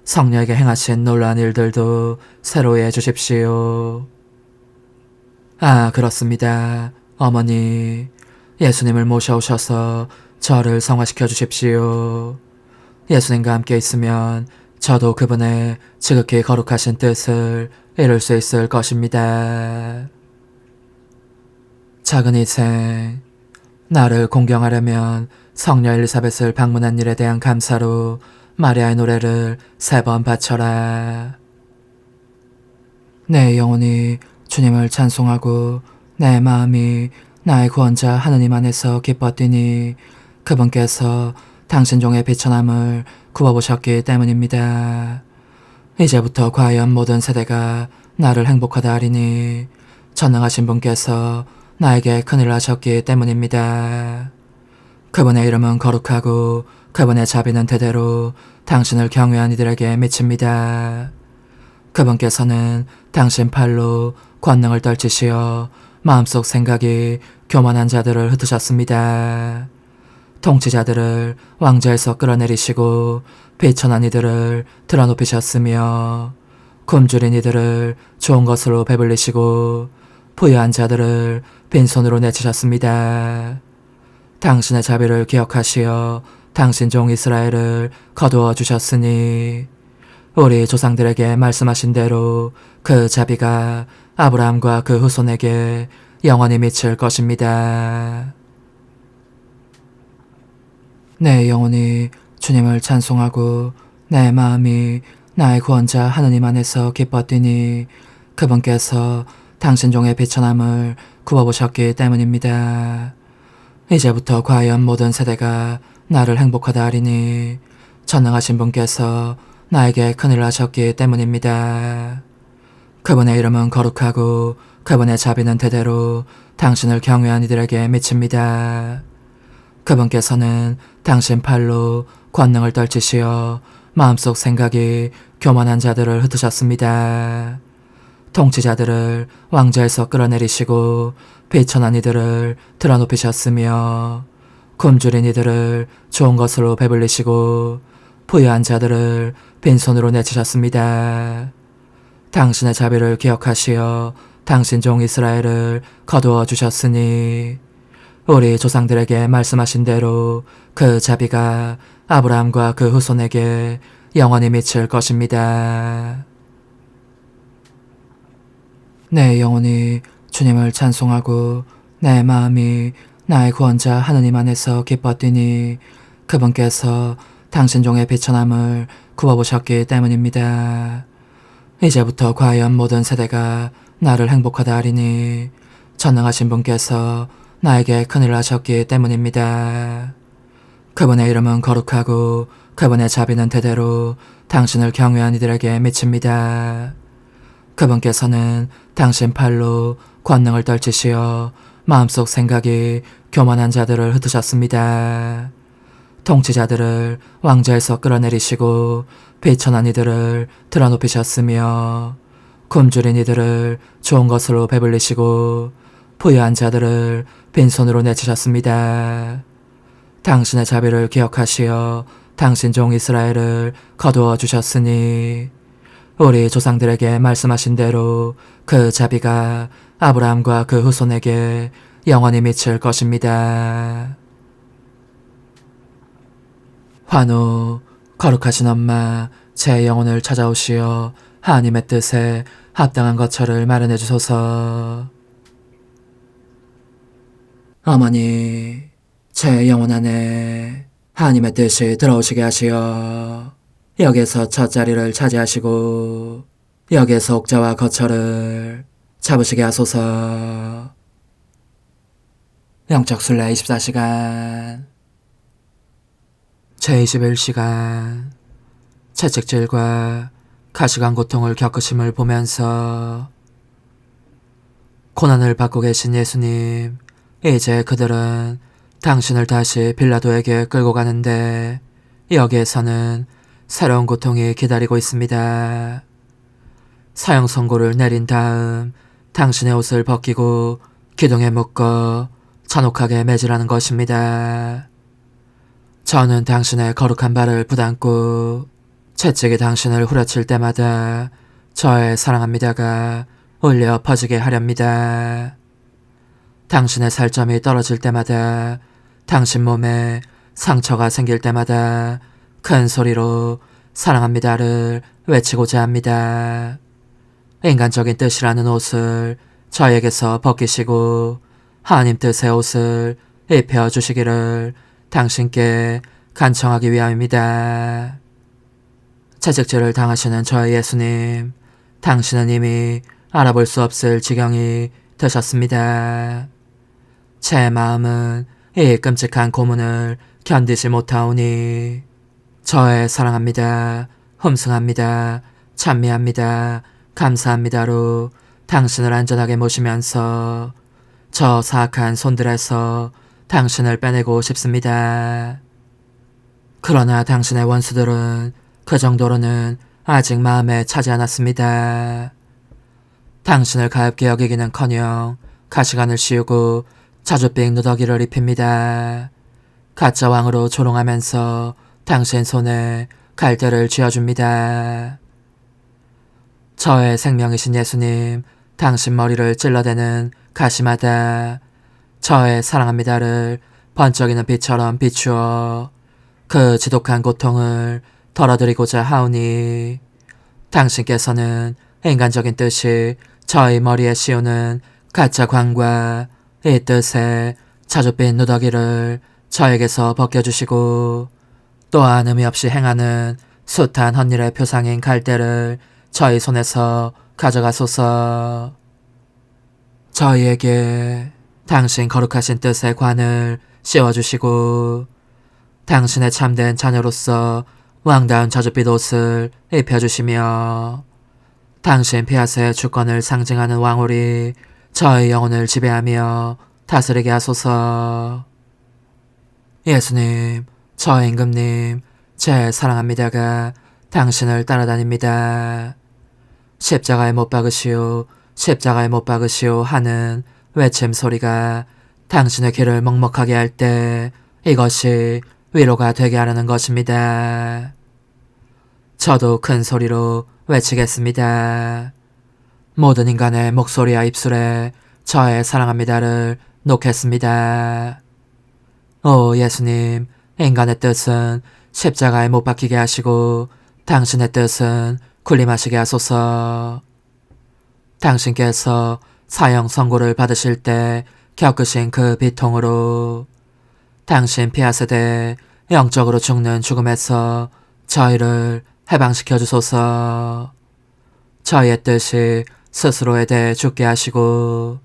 성녀에게 행하신 놀라운 일들도 새로이 해주십시오. 아, 그렇습니다. 어머니, 예수님을 모셔오셔서 저를 성화시켜 주십시오. 예수님과 함께 있으면 저도 그분의 지극히 거룩하신 뜻을 이룰 수 있을 것입니다. 작은 희생. 나를 공경하려면 성녀 엘리사벳을 방문한 일에 대한 감사로 마리아의 노래를 3번 바쳐라. 내 영혼이 주님을 찬송하고 내 마음이 나의 구원자 하느님 안에서 기뻤더니 그분께서 당신 종의 비천함을 구워보셨기 때문입니다. 이제부터 과연 모든 세대가 나를 행복하다 하리니 전능하신 분께서 나에게 큰일을 하셨기 때문입니다. 그분의 이름은 거룩하고 그분의 자비는 대대로 당신을 경외한 이들에게 미칩니다. 그분께서는 당신 팔로 권능을 떨치시어 마음속 생각이 교만한 자들을 흩으셨습니다. 통치자들을 왕좌에서 끌어내리시고 비천한 이들을 드러높이셨으며 굶주린 이들을 좋은 것으로 배불리시고 부유한 자들을 빈손으로 내치셨습니다. 당신의 자비를 기억하시어 당신 종 이스라엘을 거두어 주셨으니 우리 조상들에게 말씀하신 대로 그 자비가 아브라함과 그 후손에게 영원히 미칠 것입니다. 내 영혼이 주님을 찬송하고 내 마음이 나의 구원자 하느님 안에서 기뻤더니 그분께서 당신 종의 비천함을 구워보셨기 때문입니다. 이제부터 과연 모든 세대가 나를 행복하다 하리니 전능하신 분께서 나에게 큰일을 하셨기 때문입니다. 그분의 이름은 거룩하고 그분의 자비는 대대로 당신을 경외한 이들에게 미칩니다. 그분께서는 당신 팔로 권능을 떨치시어 마음속 생각이 교만한 자들을 흩으셨습니다. 통치자들을 왕좌에서 끌어내리시고 비천한 이들을 드러높이셨으며 굶주린 이들을 좋은 것으로 배불리시고 부유한 자들을 빈손으로 내치셨습니다. 당신의 자비를 기억하시어 당신 종 이스라엘을 거두어 주셨으니 우리 조상들에게 말씀하신 대로 그 자비가 아브라함과 그 후손에게 영원히 미칠 것입니다. 내 영혼이 주님을 찬송하고 내 마음이 나의 구원자 하느님 안에서 기뻤더니 그분께서 당신 종의 비천함을 구워보셨기 때문입니다. 이제부터 과연 모든 세대가 나를 행복하다 하리니 전능하신 분께서 나에게 큰일을 하셨기 때문입니다. 그분의 이름은 거룩하고 그분의 자비는 대대로 당신을 경외한 이들에게 미칩니다. 그분께서는 당신 팔로 권능을 떨치시어 마음속 생각이 교만한 자들을 흩으셨습니다. 통치자들을 왕좌에서 끌어내리시고 비천한 이들을 드러높이셨으며 굶주린 이들을 좋은 것으로 배불리시고 부유한 자들을 빈손으로 내치셨습니다. 당신의 자비를 기억하시어 당신 종 이스라엘을 거두어 주셨으니 우리 조상들에게 말씀하신 대로 그 자비가 아브라함과 그 후손에게 영원히 미칠 것입니다. 환우, 거룩하신 엄마, 제 영혼을 찾아오시어 하나님의 뜻에 합당한 거처를 마련해 주소서. 어머니, 제 영혼 안에 하나님의 뜻이 들어오시게 하시어 여기에서 첫 자리를 차지하시고 여기에서 옥자와 거처를 잡으시게 하소서. 영적 순례 24시간 제21시간 채찍질과 가시관 고통을 겪으심을 보면서 고난을 받고 계신 예수님, 이제 그들은 당신을 다시 빌라도에게 끌고 가는데 여기에서는 새로운 고통이 기다리고 있습니다. 사형 선고를 내린 다음 당신의 옷을 벗기고 기둥에 묶어 잔혹하게 매질하는 것입니다. 저는 당신의 거룩한 발을 부담고 채찍이 당신을 후려칠 때마다 저의 사랑합니다가 울려 퍼지게 하렵니다. 당신의 살점이 떨어질 때마다 당신 몸에 상처가 생길 때마다 큰 소리로 사랑합니다를 외치고자 합니다. 인간적인 뜻이라는 옷을 저에게서 벗기시고 하나님 뜻의 옷을 입혀주시기를 당신께 간청하기 위함입니다. 채찍질을 당하시는 저의 예수님, 당신은 이미 알아볼 수 없을 지경이 되셨습니다. 제 마음은 이 끔찍한 고문을 견디지 못하오니 저의 사랑합니다, 흠숭합니다, 찬미합니다, 감사합니다로 당신을 안전하게 모시면서 저 사악한 손들에서 당신을 빼내고 싶습니다. 그러나 당신의 원수들은 그 정도로는 아직 마음에 차지 않았습니다. 당신을 가엾게 여기기는커녕 가시관을 씌우고 자주빙 누더기를 입힙니다. 가짜 왕으로 조롱하면서 당신 손에 갈대를 쥐어줍니다. 저의 생명이신 예수님, 당신 머리를 찔러대는 가시마다 저의 사랑합니다를 번쩍이는 빛처럼 비추어 그 지독한 고통을 덜어드리고자 하오니 당신께서는 인간적인 뜻이 저의 머리에 씌우는 가짜 광과 이 뜻의 자줏빛 누더기를 저에게서 벗겨주시고 또한 의미 없이 행하는 숱한 헛일의 표상인 갈대를 저희 손에서 가져가소서. 저희에게 당신 거룩하신 뜻의 관을 씌워주시고 당신의 참된 자녀로서 왕다운 자줏빛 옷을 입혀주시며 당신 피아스의 주권을 상징하는 왕홀이 저의 영혼을 지배하며 다스리게 하소서. 예수님, 저의 임금님, 제 사랑합니다가 당신을 따라다닙니다. 십자가에 못 박으시오, 십자가에 못 박으시오 하는 외침 소리가 당신의 귀를 먹먹하게 할 때 이것이 위로가 되게 하려는 것입니다. 저도 큰 소리로 외치겠습니다. 모든 인간의 목소리와 입술에 저의 사랑합니다를 놓겠습니다. 오 예수님, 인간의 뜻은 십자가에 못 박히게 하시고 당신의 뜻은 군림하시게 하소서. 당신께서 사형 선고를 받으실 때 겪으신 그 비통으로 당신 피하세대 영적으로 죽는 죽음에서 저희를 해방시켜 주소서. 저희의 뜻이 스스로에 대해 죽게 하시고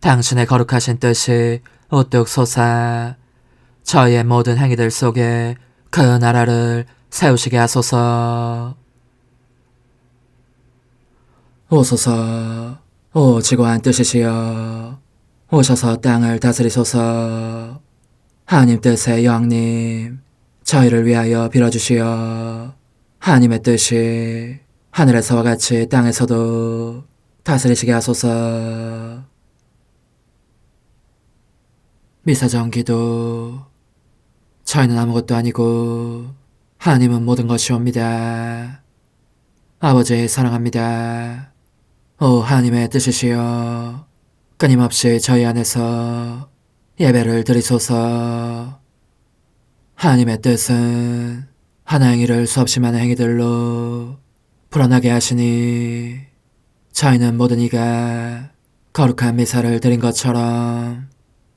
당신의 거룩하신 뜻이 우뚝 솟아 저희의 모든 행위들 속에 그 나라를 세우시게 하소서. 오소서. 오 지고한 뜻이시여 오셔서 땅을 다스리소서. 하나님 뜻의 여왕님 저희를 위하여 빌어주시어 하나님의 뜻이 하늘에서와 같이 땅에서도 다스리시게 하소서. 미사정 기도. 저희는 아무것도 아니고 하나님은 모든 것이옵니다. 아버지 사랑합니다. 오 하나님의 뜻이시여 끊임없이 저희 안에서 예배를 드리소서. 하나님의 뜻은 하나 행위를 수없이 많은 행위들로 불어나게 하시니 저희는 모든 이가 거룩한 미사를 드린 것처럼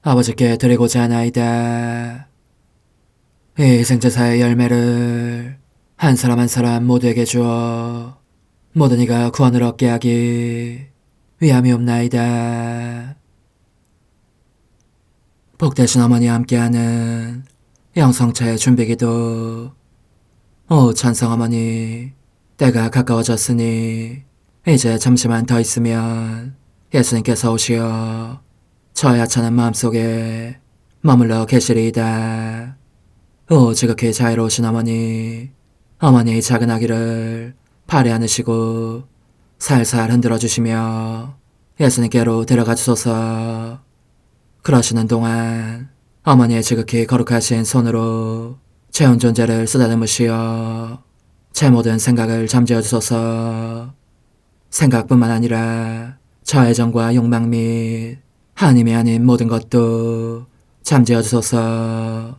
아버지께 드리고자 하나이다. 이 희생제사의 열매를 한 사람 한 사람 모두에게 주어 모든 이가 구원을 얻게 하기 위함이옵나이다. 복되신 어머니와 함께하는 영성차의 준비기도. 오 찬성 어머니 때가 가까워졌으니 이제 잠시만 더 있으면 예수님께서 오시어 저의 하찮은 마음속에 머물러 계시리이다. 오 지극히 자유로우신 어머니 어머니의 작은 아기를 팔에 안으시고 살살 흔들어 주시며 예수님께로 데려가 주소서. 그러시는 동안 어머니의 지극히 거룩하신 손으로 제 온 존재를 쓰다듬으시어 제 모든 생각을 잠재워 주소서. 생각뿐만 아니라 저의 정과 욕망 및 하나님이 아닌 모든 것도 잠재워 주소서.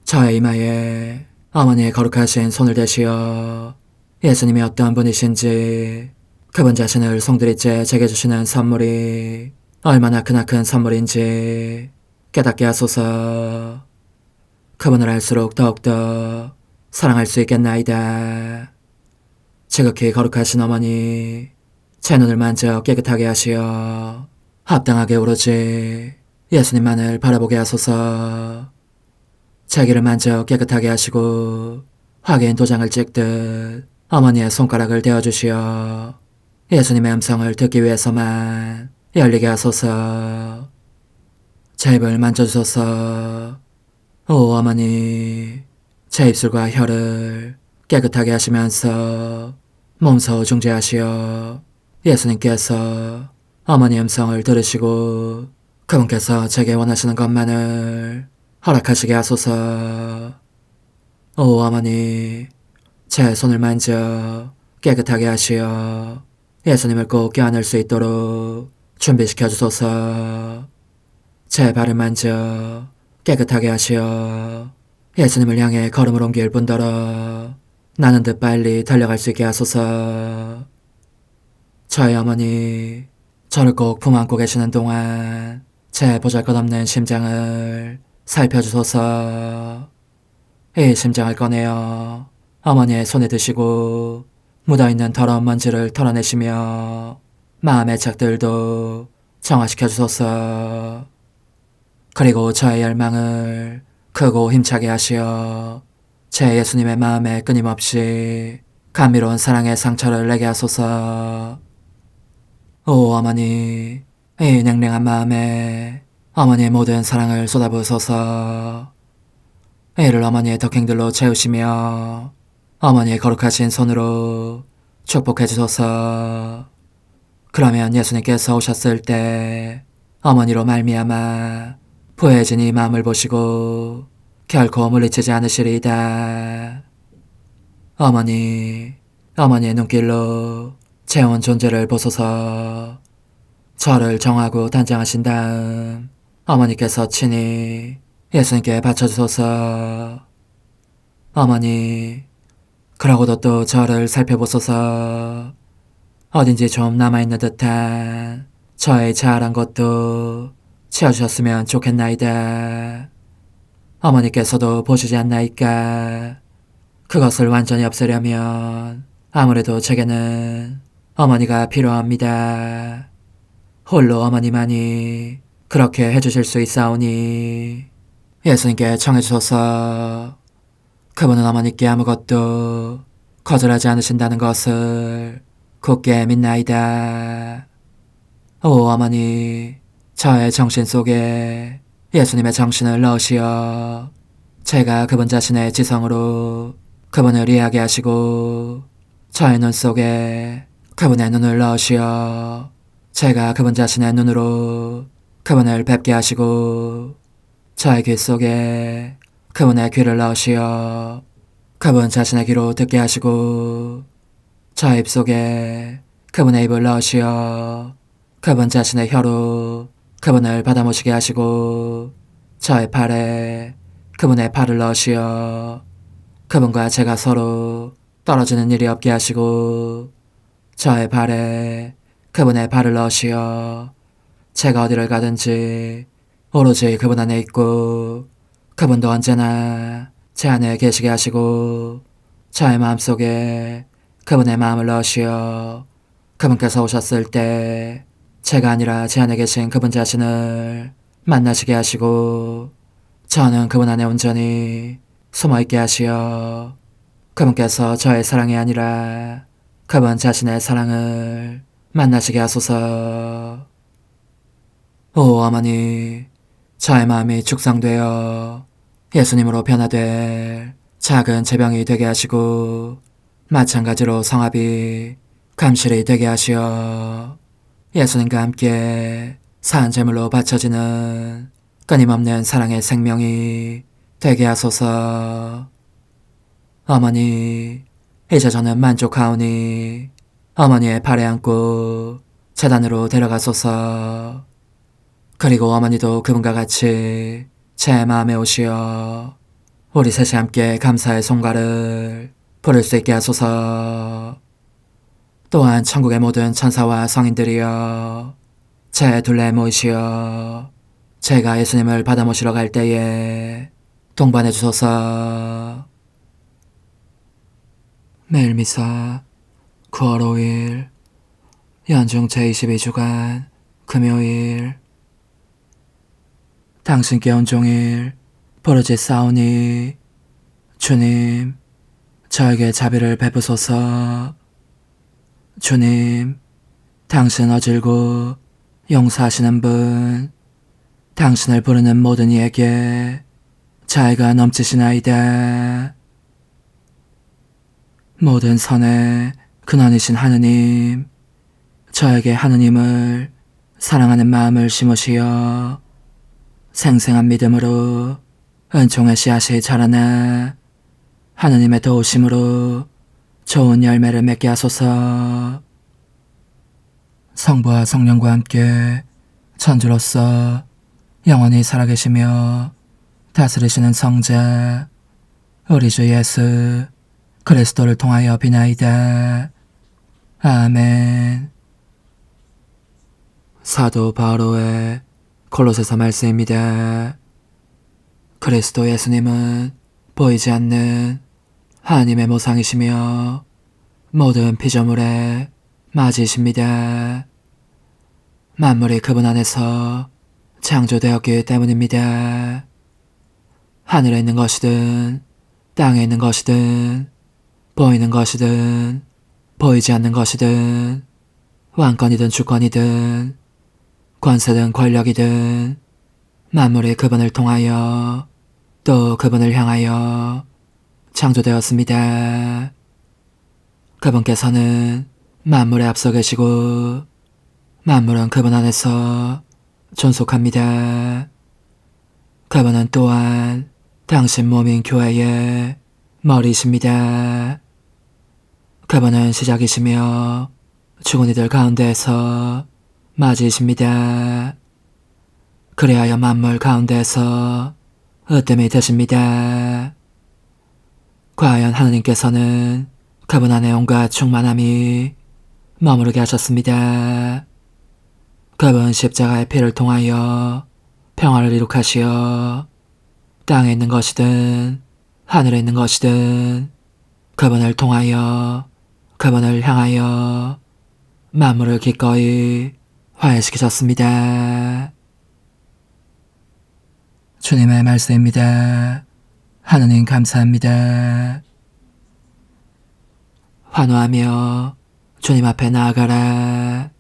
저의 이마에 어머니의 거룩하신 손을 대시어 예수님이 어떤 분이신지 그분 자신을 송두리째 제게 주시는 선물이 얼마나 크나큰 선물인지 깨닫게 하소서. 그분을 알수록 더욱더 사랑할 수 있겠나이다. 지극히 거룩하신 어머니 제 눈을 만져 깨끗하게 하시어 합당하게 오로지 예수님만을 바라보게 하소서. 제 귀를 만져 깨끗하게 하시고 확인 도장을 찍듯 어머니의 손가락을 대어주시어 예수님의 음성을 듣기 위해서만 열리게 하소서. 제 입을 만져주소서. 오 어머니 제 입술과 혀를 깨끗하게 하시면서 몸소 중재하시어 예수님께서 어머니 음성을 들으시고 그분께서 제게 원하시는 것만을 허락하시게 하소서. 오 어머니 제 손을 만져 깨끗하게 하시어 예수님을 꼭 껴안을 수 있도록 준비시켜 주소서. 제 발을 만져 깨끗하게 하시어 예수님을 향해 걸음을 옮길 뿐더러 나는 듯 빨리 달려갈 수 있게 하소서. 저의 어머니 저를 꼭 품안고 계시는 동안 제 보잘것없는 심장을 살펴주소서. 이 심장을 꺼내어 어머니의 손에 드시고 묻어있는 더러운 먼지를 털어내시며 마음의 착들도 정화시켜 주소서. 그리고 저의 열망을 크고 힘차게 하시어 제 예수님의 마음에 끊임없이 감미로운 사랑의 상처를 내게 하소서. 오 어머니 이 냉랭한 마음에 어머니의 모든 사랑을 쏟아부으소서. 이를 어머니의 덕행들로 채우시며 어머니의 거룩하신 손으로 축복해 주소서. 그러면 예수님께서 오셨을 때 어머니로 말미암아 부해진 이 마음을 보시고 결코 물리치지 않으시리이다. 어머니의 눈길로 제 온 존재를 보소서. 저를 정하고 단장하신 다음 어머니께서 친히 예수님께 바쳐주소서. 어머니 그러고도 또 저를 살펴보소서. 어딘지 좀 남아있는 듯한 저의 자아란 것도 채워주셨으면 좋겠나이다. 어머니께서도 보시지 않나이까. 그것을 완전히 없애려면 아무래도 제게는 어머니가 필요합니다. 홀로 어머니만이 그렇게 해주실 수 있사오니 예수님께 청해주소서. 그분은 어머니께 아무것도 거절하지 않으신다는 것을 굳게 믿나이다. 오 어머니, 저의 정신 속에 예수님의 정신을 넣으시어 제가 그분 자신의 지성으로 그분을 이해하게 하시고 저의 눈 속에 그분의 눈을 넣으시어 제가 그분 자신의 눈으로 그분을 뵙게 하시고 저의 귀 속에 그분의 귀를 넣으시어 그분 자신의 귀로 듣게 하시고 저의 입 속에 그분의 입을 넣으시어 그분 자신의 혀로 그분을 받아모시게 하시고 저의 팔에 그분의 팔을 넣으시어 그분과 제가 서로 떨어지는 일이 없게 하시고 저의 발에 그분의 발을 넣으시어 제가 어디를 가든지 오로지 그분 안에 있고 그분도 언제나 제 안에 계시게 하시고 저의 마음속에 그분의 마음을 넣으시어 그분께서 오셨을 때 제가 아니라 제 안에 계신 그분 자신을 만나시게 하시고 저는 그분 안에 온전히 숨어있게 하시어 그분께서 저의 사랑이 아니라 그분 자신의 사랑을 만나시게 하소서. 오 어머니, 저의 마음이 축성되어 예수님으로 변화될 작은 제병이 되게 하시고 마찬가지로 성합이 감실이 되게 하시어 예수님과 함께 산 제물로 바쳐지는 끊임없는 사랑의 생명이 되게 하소서. 어머니, 이제 저는 만족하오니 어머니의 발에 안고 제단으로 데려가소서. 그리고 어머니도 그분과 같이 제 마음에 오시어 우리 셋이 함께 감사의 송가를 부를 수 있게 하소서. 또한 천국의 모든 천사와 성인들이여 제 둘레에 모이시어 제가 예수님을 받아 모시러 갈 때에 동반해 주소서. 매일 미사 9월 5일 연중 제22주간 금요일. 당신께 온종일 부르짖사오니 주님, 저에게 자비를 베푸소서. 주님, 당신 어질고 용서하시는 분, 당신을 부르는 모든 이에게 자애가 넘치시나이다. 모든 선의 근원이신 하느님, 저에게 하느님을 사랑하는 마음을 심으시어 생생한 믿음으로 은총의 씨앗이 자라나 하느님의 도우심으로 좋은 열매를 맺게 하소서. 성부와 성령과 함께 천주로서 영원히 살아계시며 다스리시는 성자 우리 주 예수 그리스도를 통하여 비나이다. 아멘. 사도 바오로의 골로새서 말씀입니다. 그리스도 예수님은 보이지 않는 하나님의 모상이시며 모든 피조물의 맞이십니다. 만물이 그분 안에서 창조되었기 때문입니다. 하늘에 있는 것이든 땅에 있는 것이든 보이는 것이든 보이지 않는 것이든 왕권이든 주권이든 권세든 권력이든 만물이 그분을 통하여 또 그분을 향하여 창조되었습니다. 그분께서는 만물에 앞서 계시고 만물은 그분 안에서 존속합니다. 그분은 또한 당신 몸인 교회의 머리이십니다. 그분은 시작이시며 죽은 이들 가운데에서 맞이이십니다. 그리하여 만물 가운데에서 으뜸이 되십니다. 과연 하느님께서는 그분 안에 온갖 충만함이 머무르게 하셨습니다. 그분 십자가의 피를 통하여 평화를 이룩하시어 땅에 있는 것이든 하늘에 있는 것이든 그분을 통하여 그분을 향하여 만물을 기꺼이 화해시키셨습니다. 주님의 말씀입니다. 하느님 감사합니다. 환호하며 주님 앞에 나아가라.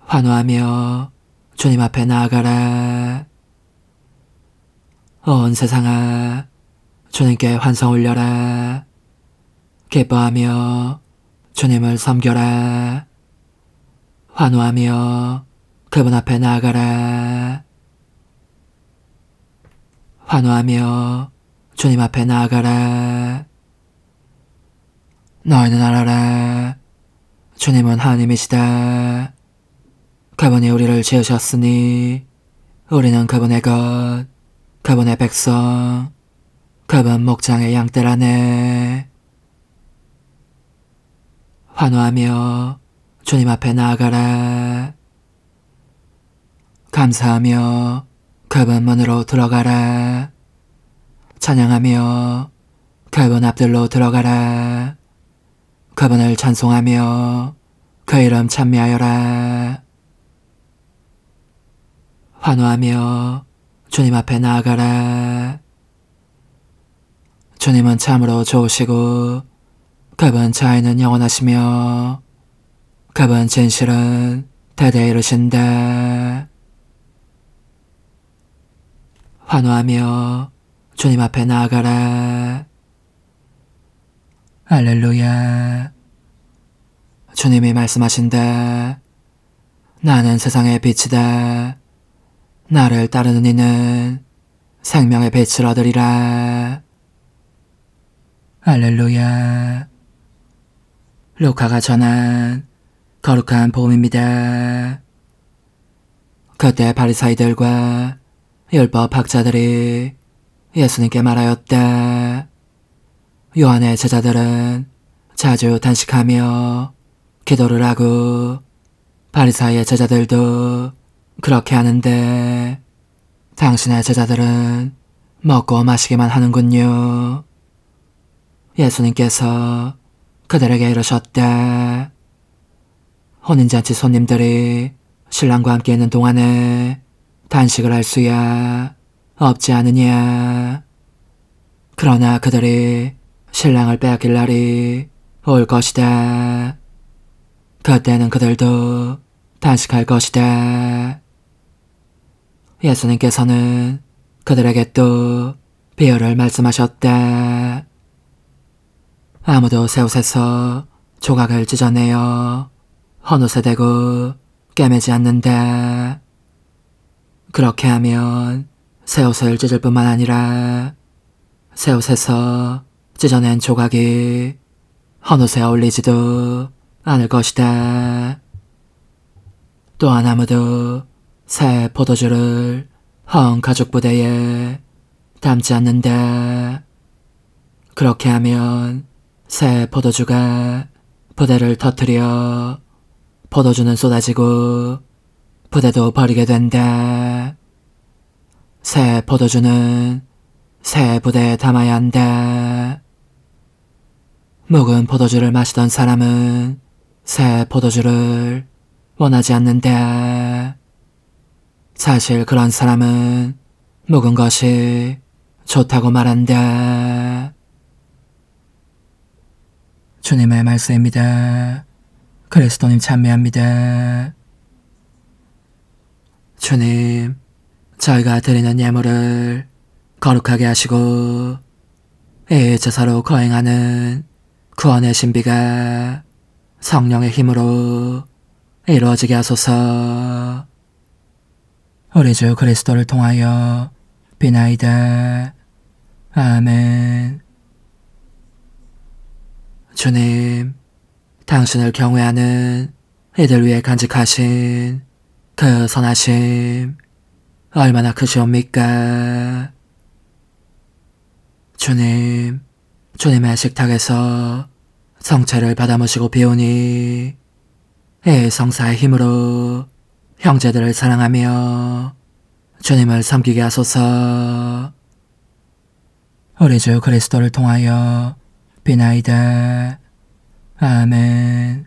환호하며 주님 앞에 나아가라. 온 세상아, 주님께 환성 올려라. 기뻐하며 주님을 섬겨라. 환호하며 그분 앞에 나아가라. 환호하며 주님 앞에 나아가라. 너희는 알아라. 주님은 하나님이시다. 그분이 우리를 지으셨으니 우리는 그분의 것, 그분의 백성, 그분 목장의 양떼라네. 환호하며 주님 앞에 나아가라. 감사하며 그분 문으로 들어가라. 찬양하며 그분 앞들로 들어가라. 그분을 찬송하며 그 이름 찬미하여라. 환호하며 주님 앞에 나아가라. 주님은 참으로 좋으시고 그분 자애는 영원하시며 그분 진실은 대대에 이르신다. 환호하며 주님 앞에 나아가라. 할렐루야. 주님이 말씀하신다. 나는 세상의 빛이다. 나를 따르는 이는 생명의 빛을 얻으리라. 할렐루야. 루카가 전한 거룩한 복음입니다. 그때 바리사이들과 율법 학자들이 예수님께 말하였다. 요한의 제자들은 자주 단식하며 기도를 하고 바리사이의 제자들도 그렇게 하는데 당신의 제자들은 먹고 마시기만 하는군요. 예수님께서 그들에게 이르셨다. 혼인잔치 손님들이 신랑과 함께 있는 동안에 단식을 할 수야 없지 않으냐. 그러나 그들이 신랑을 빼앗길 날이 올 것이다. 그때는 그들도 단식할 것이다. 예수님께서는 그들에게 또 비유를 말씀하셨다. 아무도 새옷에서 조각을 찢어내어 헌옷에 대고 꿰매지 않는다. 그렇게 하면 새옷을 찢을 뿐만 아니라 새옷에서 찢어낸 조각이 헌옷에 어울리지도 않을 것이다. 또한 아무도 새 포도주를 헌 가죽 부대에 담지 않는다. 그렇게 하면 새 포도주가 부대를 터뜨려 포도주는 쏟아지고 부대도 버리게 된다. 새 포도주는 새 부대에 담아야 한다. 묵은 포도주를 마시던 사람은 새 포도주를 원하지 않는다. 사실 그런 사람은 묵은 것이 좋다고 말한다. 주님의 말씀입니다. 그리스도님 찬미합니다. 주님, 저희가 드리는 예물을 거룩하게 하시고 이 제사로 거행하는 구원의 신비가 성령의 힘으로 이루어지게 하소서. 우리 주 그리스도를 통하여 비나이다. 아멘. 주님, 당신을 경외하는 이들 위해 간직하신 그 선하심 얼마나 크시옵니까? 주님, 주님의 식탁에서 성체를 받아모시고 비우니 이 성사의 힘으로 형제들을 사랑하며 주님을 섬기게 하소서. 우리 주 그리스도를 통하여 비나이다. 아멘.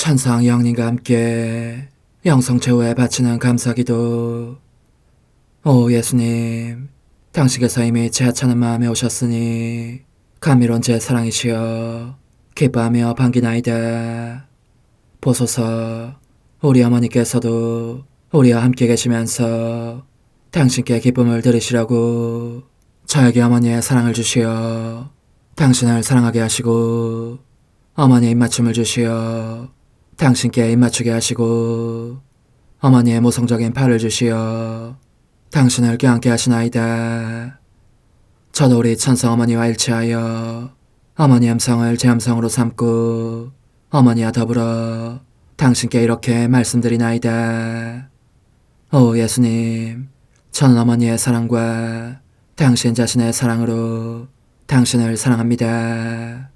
천상 영님과 함께 영성 최후에 바치는 감사기도. 오 예수님, 당신께서 이미 제 하찮은 마음에 오셨으니 감미로운 제 사랑이시여 기뻐하며 반기나이다. 보소서, 우리 어머니께서도 우리와 함께 계시면서 당신께 기쁨을 들으시라고 저에게 어머니의 사랑을 주시어 당신을 사랑하게 하시고, 어머니의 입맞춤을 주시어 당신께 입맞추게 하시고, 어머니의 모성적인 팔을 주시어 당신을 껴안게 하시나이다. 저도 우리 천성 어머니와 일치하여 어머니 음성을 제 음성으로 삼고 어머니와 더불어 당신께 이렇게 말씀드리나이다. 오 예수님, 저는 어머니의 사랑과 당신 자신의 사랑으로 당신을 사랑합니다.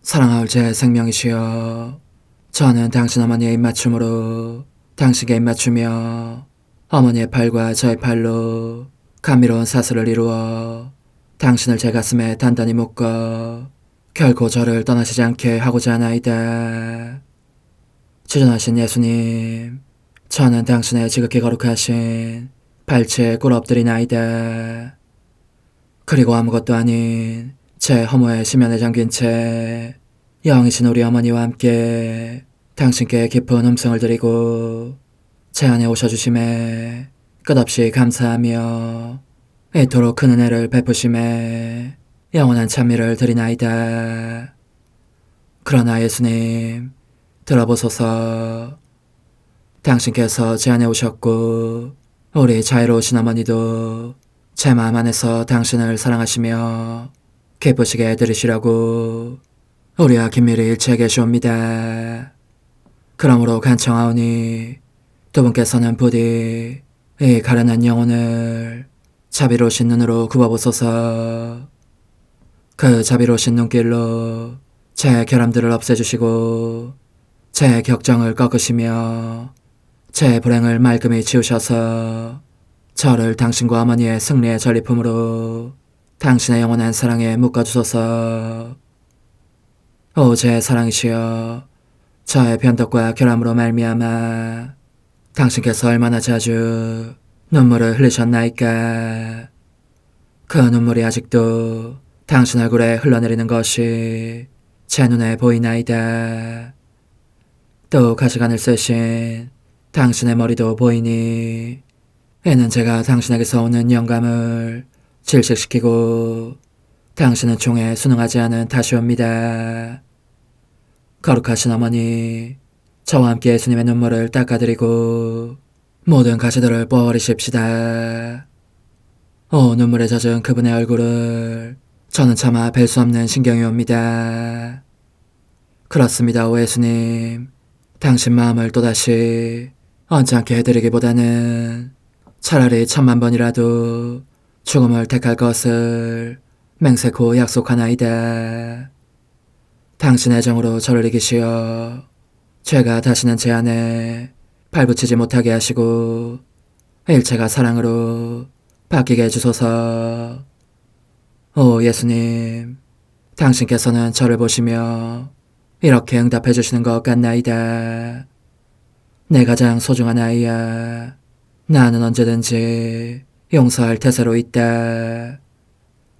사랑하올 제 생명이시여, 저는 당신 어머니의 입맞춤으로 당신께 입맞추며 어머니의 팔과 저의 팔로 감미로운 사슬을 이루어 당신을 제 가슴에 단단히 묶어 결코 저를 떠나시지 않게 하고자 하나이다. 주전하신 예수님, 저는 당신의 지극히 거룩하신 발치에 꿇어 엎드리나이다. 그리고 아무것도 아닌 제 허무의 심연에 잠긴 채 영이신 우리 어머니와 함께 당신께 깊은 음성을 드리고 제 안에 오셔주심에 끝없이 감사하며 이토록 큰 은혜를 베푸심에 영원한 찬미를 드리나이다. 그러나 예수님, 들어보소서. 당신께서 제 안에 오셨고 우리 자유로우신 어머니도 제 마음 안에서 당신을 사랑하시며 기쁘시게 들으시라고 우리와 긴밀히 일치해 계시옵니다. 그러므로 간청하오니 두 분께서는 부디 이 가련한 영혼을 자비로우신 눈으로 굽어보소서. 그 자비로우신 눈길로 제 결함들을 없애주시고 제 격정을 꺾으시며 제 불행을 말끔히 지우셔서 저를 당신과 어머니의 승리의 전리품으로 당신의 영원한 사랑에 묶어주소서. 오 제 사랑이시여, 저의 변덕과 결함으로 말미암아 당신께서 얼마나 자주 눈물을 흘리셨나이까. 그 눈물이 아직도 당신 얼굴에 흘러내리는 것이 제 눈에 보이나이다. 또 가시관을 쓰신 당신의 머리도 보이니 이는 제가 당신에게서 오는 영감을 질식시키고 당신은 총에 순응하지 않은 탓이옵니다. 거룩하신 어머니, 저와 함께 예수님의 눈물을 닦아드리고 모든 가시들을 뽑아버리십시다. 오 눈물에 젖은 그분의 얼굴을 저는 차마 뵐 수 없는 신경이 옵니다. 그렇습니다, 오 예수님. 당신 마음을 또다시 언짢게 해드리기보다는 차라리 10,000,000번이라도 죽음을 택할 것을 맹세코 약속하나이다. 당신 애정으로 저를 이기시어 죄가 다시는 제 안에 발붙이지 못하게 하시고 일체가 사랑으로 바뀌게 해주소서. 오 예수님, 당신께서는 저를 보시며 이렇게 응답해 주시는 것 같나이다. 내 가장 소중한 아이야, 나는 언제든지 용서할 태세로 있다.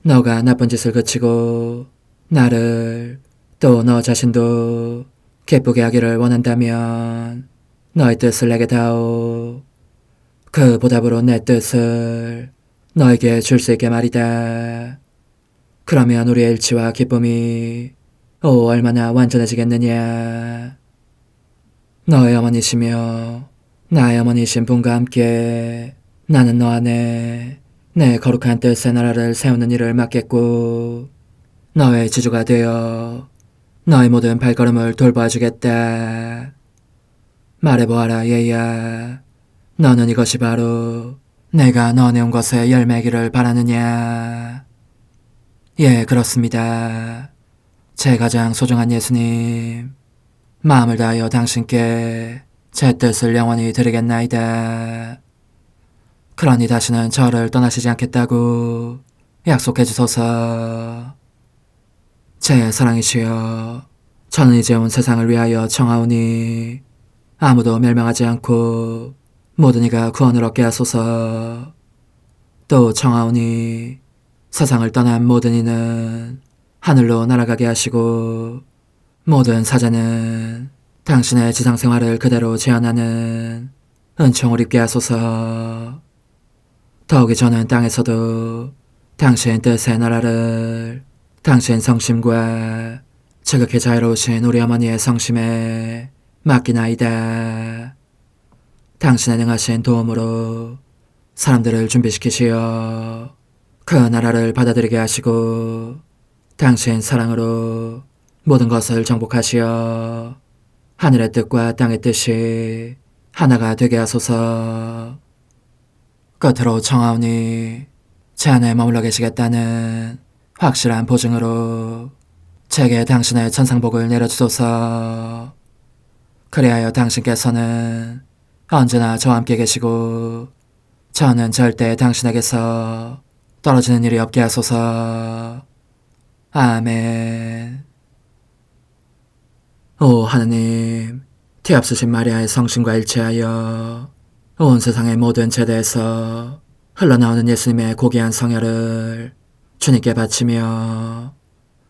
너가 나쁜 짓을 그치고 나를, 또 너 자신도 기쁘게 하기를 원한다면 너의 뜻을 내게 다오. 그 보답으로 내 뜻을 너에게 줄 수 있게 말이다. 그러면 우리의 일치와 기쁨이 얼마나 완전해지겠느냐. 너의 어머니시며 나의 어머니신 분과 함께 나는 너 안에 내 거룩한 뜻의 나라를 세우는 일을 맡겠고 너의 지주가 되어 너의 모든 발걸음을 돌봐주겠다. 말해보아라 얘야, 너는 이것이 바로 내가 너한테 온 것의 열매기를 바라느냐. 예, 그렇습니다. 제 가장 소중한 예수님, 마음을 다하여 당신께 제 뜻을 영원히 드리겠나이다. 그러니 다시는 저를 떠나시지 저는 이제 온 세상을 위하여 청하오니 아무도 멸망하지 않고 모든 이가 구원을 얻게 하소서. 또 청하오니 세상을 떠난 모든 이는 하늘로 날아가게 하시고 모든 사자는 당신의 지상생활을 그대로 재현하는 은총을 입게 하소서. 더욱이 저는 땅에서도 당신 뜻의 나라를 당신 성심과 지극히 자유로우신 우리 어머니의 성심에 맡기나이다. 당신의 능하신 도움으로 사람들을 준비시키시어 그 나라를 받아들이게 하시고 당신 사랑으로 모든 것을 정복하시어 하늘의 뜻과 땅의 뜻이 하나가 되게 하소서. 끝으로 청하오니 제 안에 머물러 계시겠다는 확실한 보증으로 제게 당신의 천상복을 내려주소서. 그리하여 당신께서는 언제나 저와 함께 계시고 저는 절대 당신에게서 떨어지는 일이 없게 하소서. 아멘. 오 하느님, 뒤앞서신 마리아의 성심과 일치하여 온 세상의 모든 제대에서 흘러나오는 예수님의 고귀한 성혈을 주님께 바치며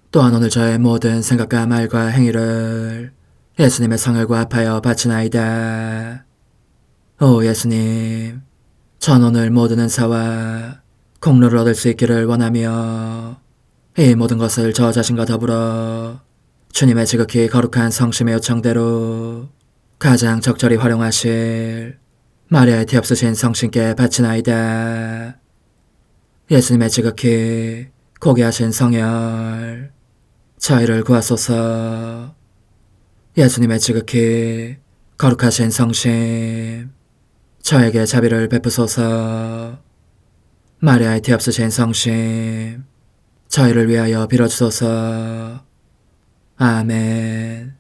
또한 오늘 저의 모든 생각과 말과 행위를 예수님의 성혈과 합하여 바치나이다. 오 예수님, 전 오늘 모든 은사와 공로를 얻을 수 있기를 원하며 이 모든 것을 저 자신과 더불어 주님의 지극히 거룩한 성심의 요청대로 가장 적절히 활용하실 마리아의 뒤엎으신 성신께 바치나이다. 예수님의 지극히 고귀하신 성혈, 저희를 구하소서. 예수님의 지극히 거룩하신 성심, 저에게 자비를 베푸소서. 마리아의 뒤엎으신 성심, 저희를 위하여 빌어주소서. 아멘.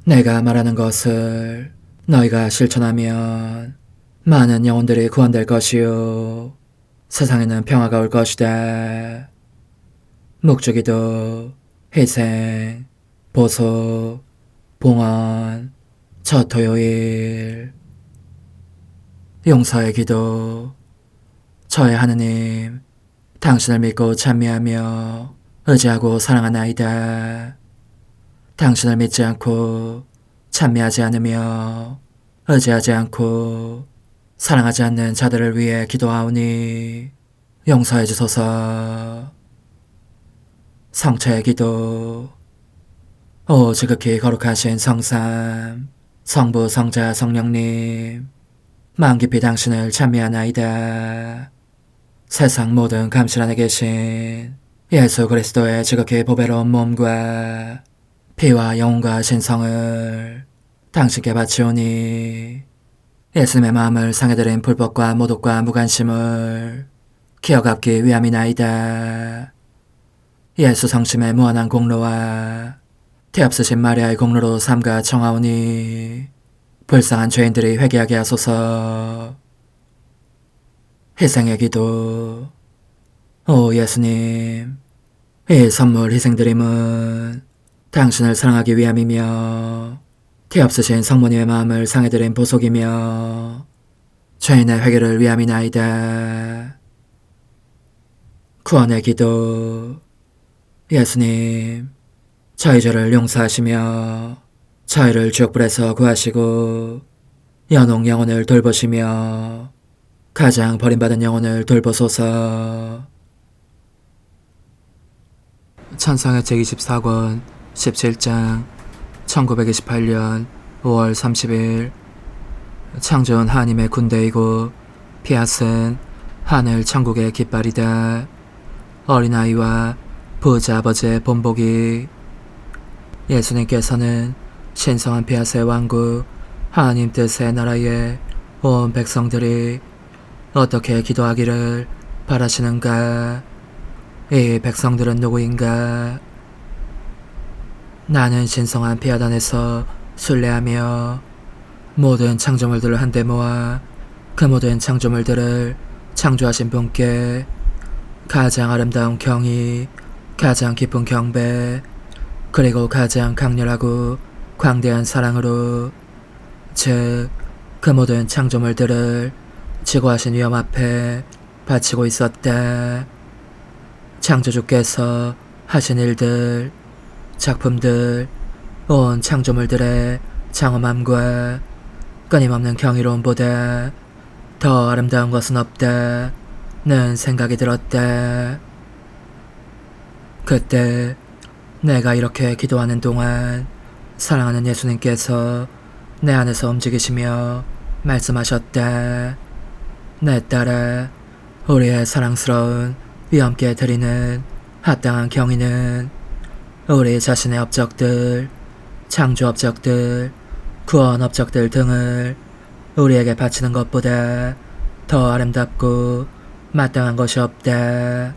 내가 말하는 것을 너희가 실천하면 많은 영혼들이 구원될 것이요 세상에는 평화가 올 것이다. 묵주기도, 희생, 보속, 봉헌, 첫 토요일. 용서의 기도. 저의 하느님, 당신을 믿고 찬미하며 의지하고 사랑하나이다. 당신을 믿지 않고 찬미하지 않으며 의지하지 않고 사랑하지 않는 자들을 위해 기도하오니 용서해 주소서. 성체의 기도. 오 지극히 거룩하신 성삼, 성부, 성자, 성령님, 마음 깊이 당신을 찬미하나이다. 세상 모든 감실 안에 계신 예수 그리스도의 지극히 보배로운 몸과 피와 영혼과 신성을 당신께 바치오니 예수님의 마음을 상해드린 불법과 모독과 무관심을 기어갚기 위함이나이다. 예수 성심의 무한한 공로와 뒤앞서신 마리아의 공로로 삼가 청하오니 불쌍한 죄인들이 회개하게 하소서. 희생의 기도. 오 예수님, 이 선물 희생드림은 당신을 사랑하기 위함이며 뒤앞서신 성모님의 마음을 상해드린 보속이며 죄인의 회개를 위함이나이다. 구원의 기도. 예수님, 저희 죄를 용서하시며 저희를 지옥불에서 구하시고 연옥 영혼을 돌보시며 가장 버림받은 영혼을 돌보소서. 찬송의 제24권 17장 1928년 5월 30일. 창조는 하나님의 군대이고 피앗은 하늘 천국의 깃발이다. 어린아이와 부자 아버지의 본보기. 예수님께서는 신성한 피앗의 왕국 하나님 뜻의 나라에 온 백성들이 어떻게 기도하기를 바라시는가? 이 백성들은 누구인가? 나는 신성한 피앗 안에서 순례하며 모든 창조물들을 한데 모아 그 모든 창조물들을 창조하신 분께 가장 아름다운 경의, 가장 깊은 경배, 그리고 가장 강렬하고 광대한 사랑으로, 즉 그 모든 창조물들을 지고하신 위엄 앞에 바치고 있었다. 창조주께서 하신 일들, 작품들, 온 창조물들의 장엄함과 끊임없는 경이로움보다 더 아름다운 것은 없다는 생각이 들었다. 그때 내가 이렇게 기도하는 동안 사랑하는 예수님께서 내 안에서 움직이시며 말씀하셨다. 내 딸아, 우리의 사랑스러운 위엄께 드리는 합당한 경의는 우리 자신의 업적들, 창조 업적들, 구원 업적들 등을 우리에게 바치는 것보다 더 아름답고 마땅한 것이 없다.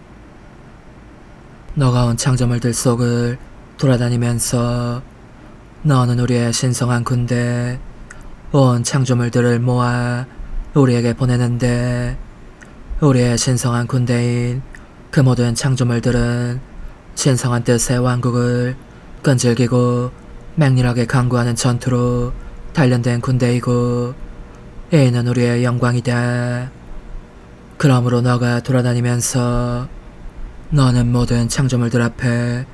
너가 온 창조물들 속을 돌아다니면서 너는 우리의 신성한 군대, 온 창조물들을 모아 우리에게 보내는데, 우리의 신성한 군대인 그 모든 창조물들은 신성한 뜻의 왕국을 끈질기고 맹렬하게 강구하는 전투로 단련된 군대이고, 이는 우리의 영광이다. 그러므로 너가 돌아다니면서 너는 모든 창조물들 앞에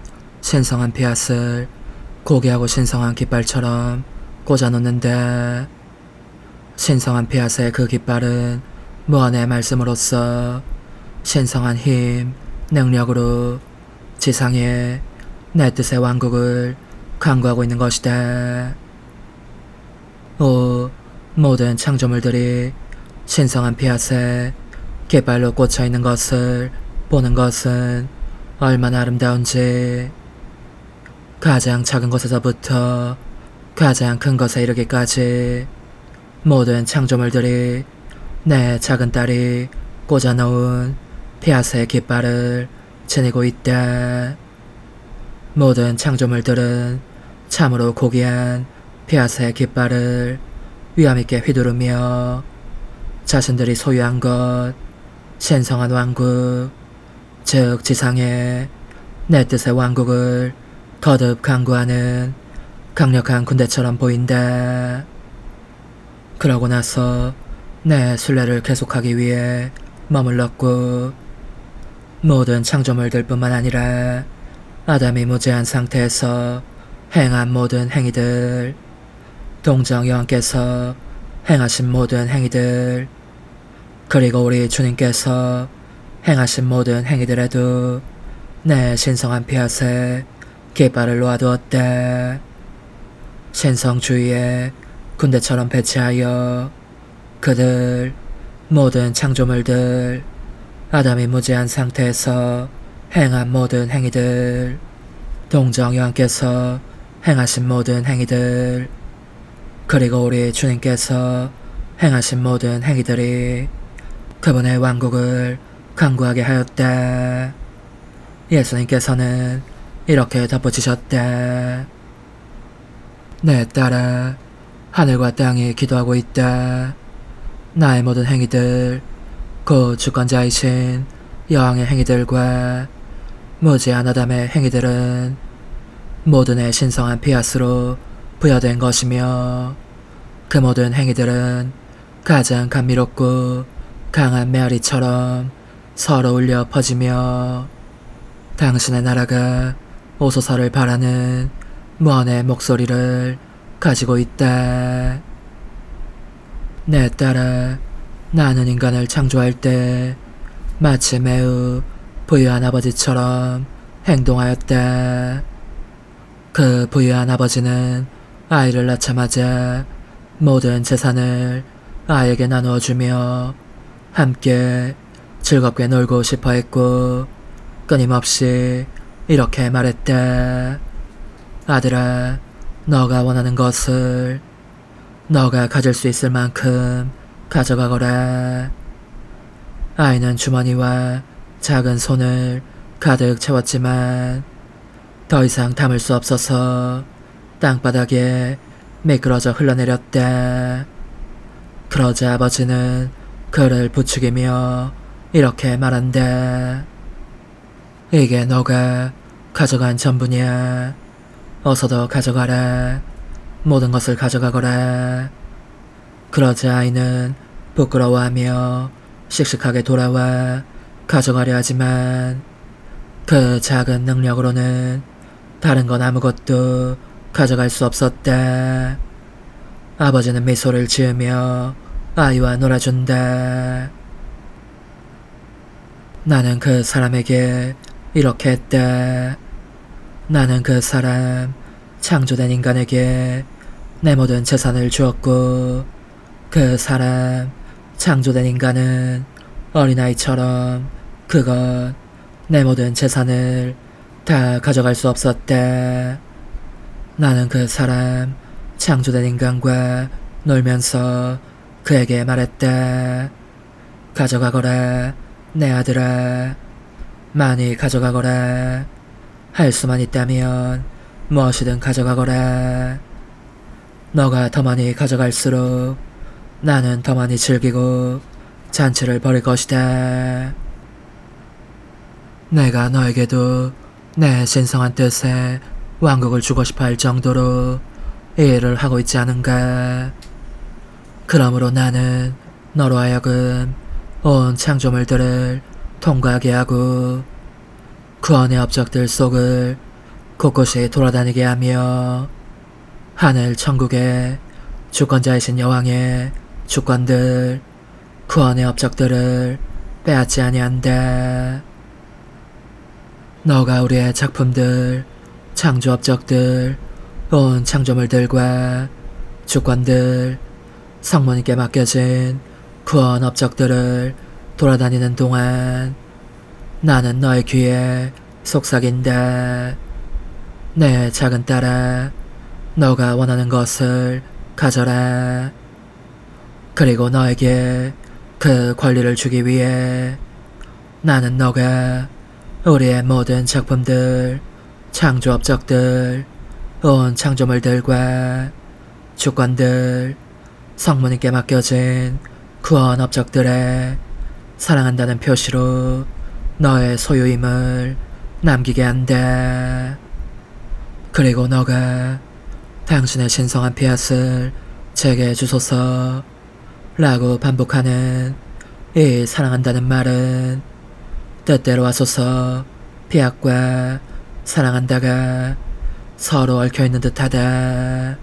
신성한 피앗을 고귀하고 신성한 깃발처럼 꽂아놓는다. 신성한 피앗의 그 깃발은 무한의 말씀으로써 신성한 힘, 능력으로 지상에 내 뜻의 왕국을 강구하고 있는 것이다. 오, 모든 창조물들이 신성한 피앗에 깃발로 꽂혀 있는 것을 보는 것은 얼마나 아름다운지. 가장 작은 것에서부터 가장 큰 것에 이르기까지 모든 창조물들이 내 작은 딸이 꽂아놓은 피앗의 깃발을 지니고 있다. 모든 창조물들은 참으로 고귀한 피앗의 깃발을 위엄있게 휘두르며 자신들이 소유한 것, 신성한 왕국, 즉 지상에 내 뜻의 왕국을 거듭 강구하는 강력한 군대처럼 보인다. 그러고 나서 내 순례를 계속하기 위해 머물렀고, 모든 창조물들 뿐만 아니라 아담이 무죄한 상태에서 행한 모든 행위들, 동정 여왕께서 행하신 모든 행위들, 그리고 우리 주님께서 행하신 모든 행위들에도 내 신성한 피앗에 깃발을 놓아두었다. 신성 주위에 군대처럼 배치하여 그들, 모든 창조물들, 아담이 무죄한 상태에서 행한 모든 행위들, 동정 여왕께서 행하신 모든 행위들, 그리고 우리 주님께서 행하신 모든 행위들이 그분의 왕국을 강구하게 하였다. 예수님께서는 이렇게 덧붙이셨다. 내 딸아, 하늘과 땅이 기도하고 있다. 나의 모든 행위들, 곧 주권자이신 여왕의 행위들과 무죄한 아담의 행위들은 모든 의 신성한 피앗으로 부여된 것이며, 그 모든 행위들은 가장 감미롭고 강한 메아리처럼 서로 울려 퍼지며 당신의 나라가 오소서를 바라는 무한의 목소리를 가지고 있다. 내 딸아, 나는 인간을 창조할 때 마치 매우 부유한 아버지처럼 행동하였다. 그 부유한 아버지는 아이를 낳자마자 모든 재산을 아이에게 나누어 주며 함께 즐겁게 놀고 싶어 했고, 끊임없이 이렇게 말했다. 아들아, 너가 원하는 것을 너가 가질 수 있을 만큼 가져가거라. 아이는 주머니와 작은 손을 가득 채웠지만 더 이상 담을 수 없어서 땅바닥에 미끄러져 흘러내렸다. 그러자 아버지는 그를 부추기며 이렇게 말한다. 이게 너가 가져간 전부냐? 어서도 가져가라. 모든 것을 가져가거라. 그러자 아이는 부끄러워하며 씩씩하게 돌아와 가져가려 하지만 그 작은 능력으로는 다른 건 아무것도 가져갈 수 없었다. 아버지는 미소를 지으며 아이와 놀아준다. 나는 그 사람에게 이렇게 했다. 나는 그 사람, 창조된 인간에게 내 모든 재산을 주었고, 그 사람, 창조된 인간은 어린아이처럼 그것, 내 모든 재산을 다 가져갈 수 없었다. 나는 그 사람, 창조된 인간과 놀면서 그에게 말했다. 가져가거라, 내 아들아. 많이 가져가거라. 할 수만 있다면 무엇이든 가져가거라. 너가 더 많이 가져갈수록 나는 더 많이 즐기고 잔치를 벌일 것이다. 내가 너에게도 내 신성한 뜻에 왕국을 주고 싶어 할 정도로 이 일을 하고 있지 않은가. 그러므로 나는 너로 하여금 온 창조물들을 통과하게 하고 구원의 업적들 속을 곳곳이 돌아다니게 하며 하늘 천국의 주권자이신 여왕의 주권들, 구원의 업적들을 빼앗지 아니한다. 너가 우리의 작품들, 창조 업적들, 온 창조물들과 주권들, 성모님께 맡겨진 구원 업적들을 돌아다니는 동안 나는 너의 귀에 속삭인다. 내 작은 딸아, 너가 원하는 것을 가져라. 그리고 너에게 그 권리를 주기 위해 나는 너가 우리의 모든 작품들, 창조 업적들, 온 창조물들과 주권들, 성모님께 맡겨진 구원 업적들에 사랑한다는 표시로 너의 소유임을 남기게 한다. 그리고 너가 당신의 신성한 피앗을 제게 주소서 라고 반복하는 이 사랑한다는 말은 뜻대로 하소서 피앗과 사랑한다가 서로 얽혀있는 듯하다.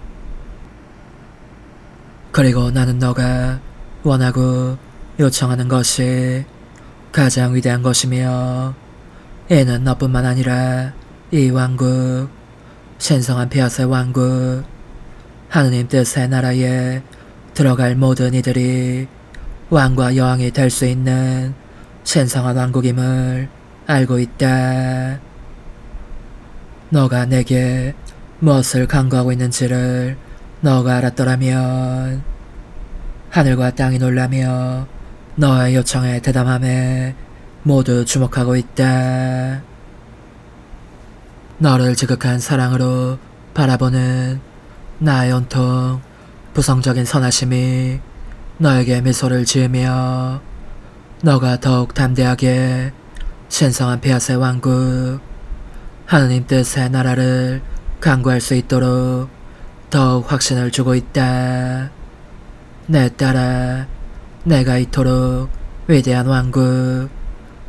그리고 나는 너가 원하고 요청하는 것이 가장 위대한 것이며 이는 너뿐만 아니라 이 왕국, 신성한 피앗의 왕국, 하느님 뜻의 나라에 들어갈 모든 이들이 왕과 여왕이 될 수 있는 신성한 왕국임을 알고 있다. 너가 내게 무엇을 간구하고 있는지를 너가 알았더라면 하늘과 땅이 놀라며 너의 요청에 대담함에 모두 주목하고 있다. 너를 지극한 사랑으로 바라보는 나의 온통 부성적인 선하심이 너에게 미소를 지으며 너가 더욱 담대하게 신성한 피앗의 왕국, 하느님 뜻의 나라를 간구할 수 있도록 더욱 확신을 주고 있다. 내 딸아, 내가 이토록 위대한 왕국,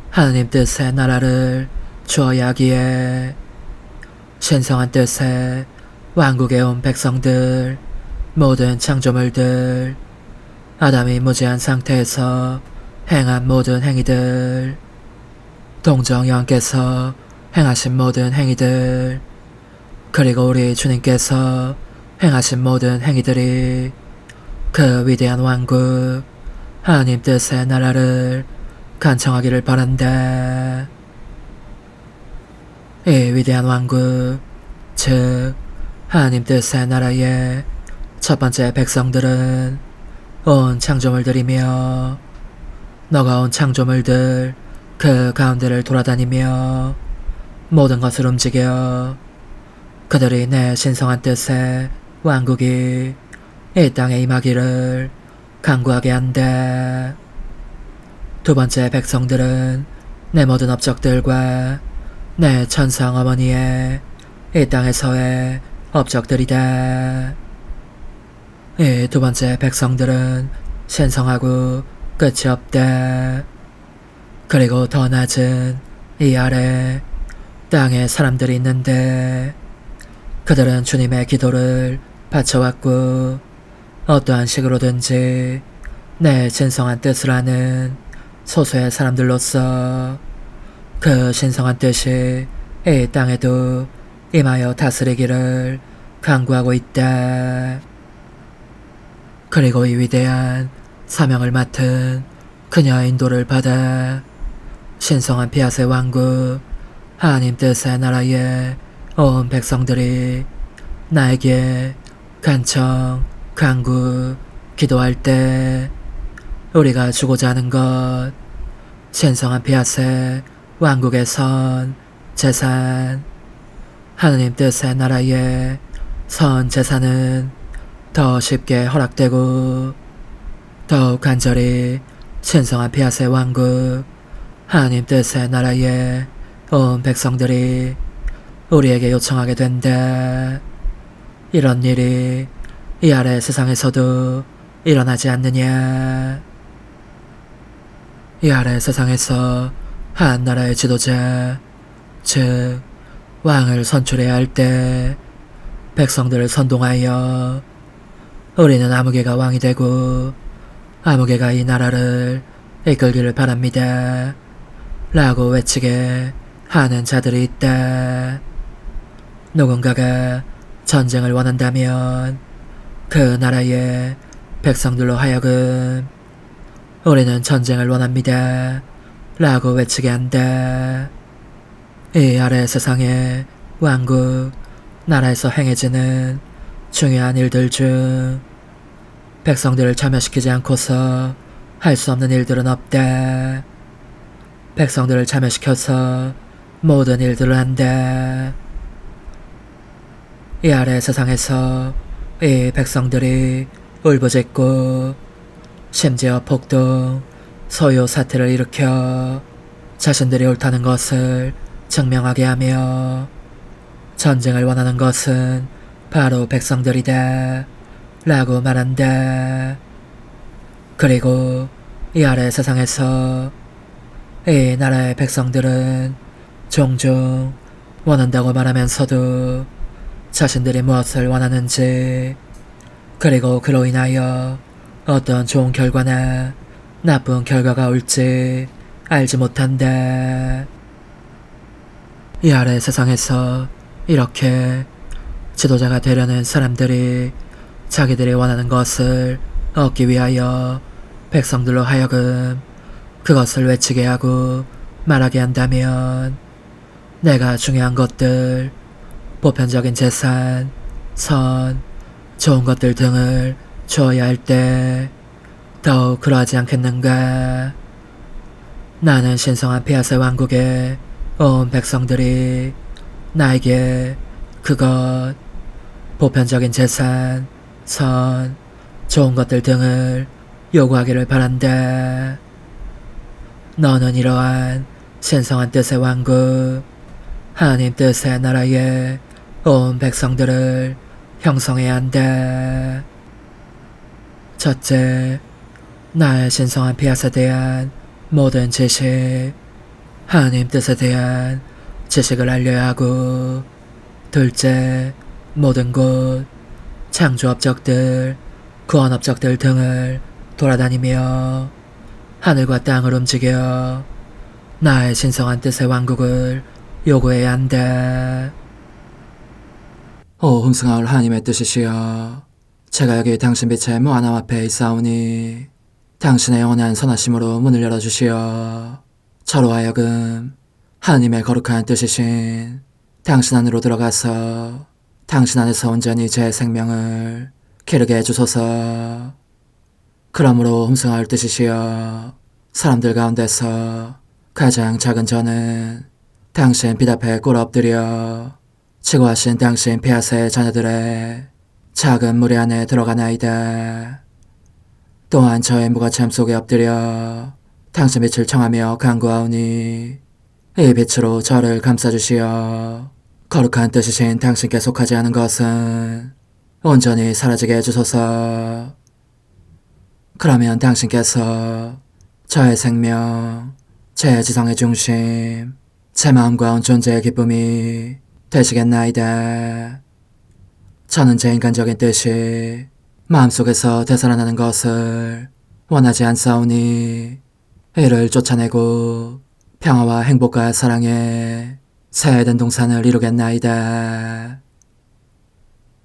하느님 뜻의 나라를 주어야 하기에 신성한 뜻의 왕국에 온 백성들, 모든 창조물들, 아담이 무지한 상태에서 행한 모든 행위들, 동정 여왕께서 행하신 모든 행위들, 그리고 우리 주님께서 행하신 모든 행위들이 그 위대한 왕국, 하나님 뜻의 나라를 간청하기를 바란다. 이 위대한 왕국, 즉 하나님 뜻의 나라의 첫 번째 백성들은 온 창조물들이며 너가 온 창조물들 그 가운데를 돌아다니며 모든 것을 움직여 그들이 내 신성한 뜻의 왕국이 이 땅에 임하기를 간구하게 한다. 두 번째 백성들은 내 모든 업적들과 내 천상 어머니의 이 땅에서의 업적들이다. 이 두 번째 백성들은 신성하고 끝이 없다. 그리고 더 낮은 이 아래 땅에 사람들이 있는데 그들은 주님의 기도를 바쳐왔고 어떠한 식으로든지 내 진성한 뜻을 아는 소수의 사람들로서 그 신성한 뜻이 이 땅에도 임하여 다스리기를 간구하고 있다. 그리고 이 위대한 사명을 맡은 그녀의 인도를 받아 신성한 피앗의 왕국 하나님 뜻의 나라에 온 백성들이 나에게 간청, 간구, 기도할 때 우리가 주고자 하는 것, 신성한 피앗의 왕국의 선, 재산, 하느님 뜻의 나라의 선 재산은 더 쉽게 허락되고 더욱 간절히 신성한 피앗의 왕국, 하나님 뜻의 나라의 온 백성들이 우리에게 요청하게 된다. 이런 일이 이 아래 세상에서도 일어나지 않느냐. 이 아래 세상에서 한 나라의 지도자, 즉 왕을 선출해야 할 때 백성들을 선동하여 우리는 아무개가 왕이 되고 아무개가 이 나라를 이끌기를 바랍니다. 라고 외치게 하는 자들이 있다. 누군가가 전쟁을 원한다면 그 나라의 백성들로 하여금 우리는 전쟁을 원합니다. 라고 외치게 한다. 이 아래 세상의 왕국, 나라에서 행해지는 중요한 일들 중 백성들을 참여시키지 않고서 할 수 없는 일들은 없다. 백성들을 참여시켜서 모든 일들을 한다. 이 아래 세상에서 이 백성들이 울부짖고 심지어 폭동, 소요 사태를 일으켜 자신들이 옳다는 것을 증명하게 하며 전쟁을 원하는 것은 바로 백성들이다 라고 말한다. 그리고 이 아래 세상에서 이 나라의 백성들은 종종 원한다고 말하면서도 자신들이 무엇을 원하는지, 그리고 그로 인하여 어떤 좋은 결과나 나쁜 결과가 올지 알지 못한다. 이 아래 세상에서 이렇게 지도자가 되려는 사람들이 자기들이 원하는 것을 얻기 위하여 백성들로 하여금 그것을 외치게 하고 말하게 한다면 내가 중요한 것들, 보편적인 재산, 선, 좋은 것들 등을 주어야 할 때 더욱 그러하지 않겠는가. 나는 신성한 피앗의 왕국의 온 백성들이 나에게 그것, 보편적인 재산, 선, 좋은 것들 등을 요구하기를 바란다. 너는 이러한 신성한 뜻의 왕국, 하나님 뜻의 나라의 온 백성들을 형성해야 한다. 첫째, 나의 신성한 피앗에 대한 모든 지식, 하나님 뜻에 대한 지식을 알려야 하고, 둘째, 모든 곳, 창조 업적들, 구원 업적들 등을 돌아다니며 하늘과 땅을 움직여 나의 신성한 뜻의 왕국을 요구해야 한다. 오 흠승하올 하나님의 뜻이시여, 제가 여기 당신 빛의 무한함 앞에 있사오니 당신의 영원한 선하심으로 문을 열어주시어 저로 하여금 하나님의 거룩한 뜻이신 당신 안으로 들어가서 당신 안에서 온전히 제 생명을 기르게 해주소서. 그러므로 흠승하올 뜻이시여, 사람들 가운데서 가장 작은 저는 당신 빛 앞에 꿇어 엎드려 지고하신 당신 피앗의 자녀들의 작은 무리 안에 들어가나이다. 또한 저의 무거참 속에 엎드려 당신 빛을 청하며 간구하오니 이 빛으로 저를 감싸주시어 거룩한 뜻이신 당신께 속하지 않은 것은 온전히 사라지게 해주소서. 그러면 당신께서 저의 생명, 제 지성의 중심, 제 마음과 온 존재의 기쁨이 되시겠나이다. 저는 제 인간적인 뜻이 마음속에서 되살아나는 것을 원하지 않사오니 이를 쫓아내고 평화와 행복과 사랑의 새 에덴 동산을 이루겠나이다.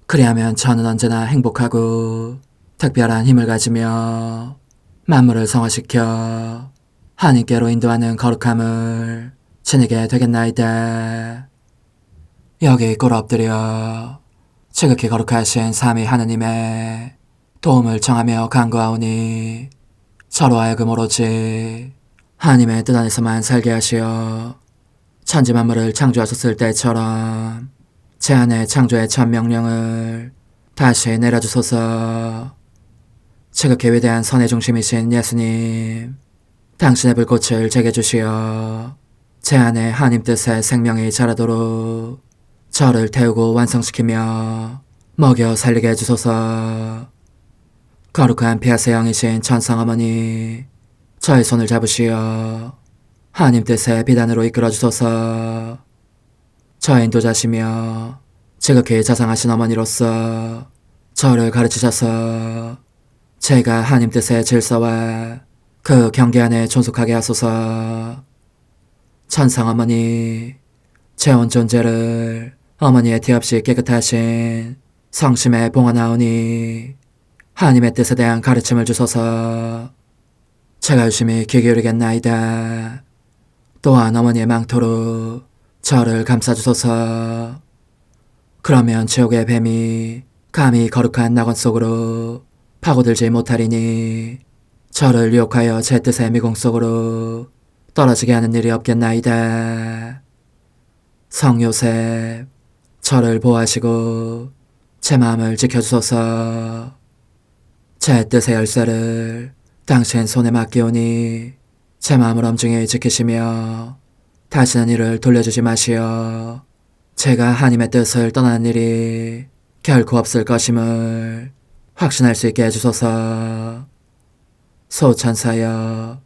그리하면 저는 언제나 행복하고 특별한 힘을 가지며 만물을 성화시켜 하나님께로 인도하는 거룩함을 지니게 되겠나이다. 여기 꿇어 엎드려 지극히 거룩하신 삼위 하느님의 도움을 청하며 간구하오니 저로 하여금 오로지 하나님의 뜻 안에서만 살게 하시어 천지 만물을 창조하셨을 때처럼 제 안에 창조의 첫 명령을 다시 내려주소서. 지극히 위대한 선의 중심이신 예수님, 당신의 불꽃을 제게 주시어 제 안에 하나님 뜻의 생명이 자라도록 저를 태우고 완성시키며 먹여 살리게 해주소서. 거룩한 피아세 영이신 천상어머니, 저의 손을 잡으시어 하나님 뜻의 비단으로 이끌어주소서. 저의 인도자시며 지극히 자상하신 어머니로서 저를 가르치셔서 제가 하나님 뜻의 질서와 그 경계 안에 존속하게 하소서. 천상어머니, 제 온 존재를 어머니의 티 없이 깨끗하신 성심에 봉헌하오니 하나님의 뜻에 대한 가르침을 주소서. 제가 열심히 귀 기울이겠나이다. 또한 어머니의 망토로 저를 감싸주소서. 그러면 지옥의 뱀이 감히 거룩한 낙원 속으로 파고들지 못하리니 저를 유혹하여 제 뜻의 미궁 속으로 떨어지게 하는 일이 없겠나이다. 성요셉, 저를 보호하시고 제 마음을 지켜주소서. 제 뜻의 열쇠를 당신 손에 맡기오니 제 마음을 엄중히 지키시며 다시는 이를 돌려주지 마시어 제가 하나님의 뜻을 떠나는 일이 결코 없을 것임을 확신할 수 있게 해주소서. 소천사여,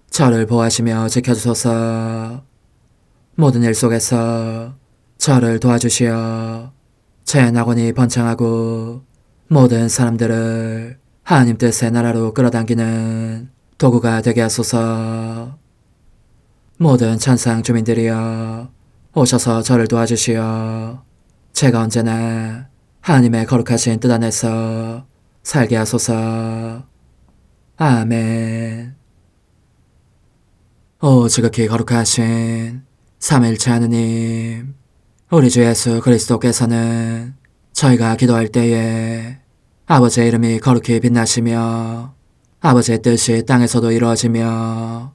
저를 보호하시며 지켜주소서. 모든 일 속에서 저를 도와주시어 제 낙원이 번창하고 모든 사람들을 하나님 뜻의 나라로 끌어당기는 도구가 되게 하소서. 모든 천상 주민들이여, 오셔서 저를 도와주시어 제가 언제나 하나님의 거룩하신 뜻 안에서 살게 하소서. 아멘. 오 지극히 거룩하신 삼위일체 하느님, 우리 주 예수 그리스도께서는 저희가 기도할 때에 아버지의 이름이 거룩히 빛나시며 아버지의 뜻이 땅에서도 이루어지며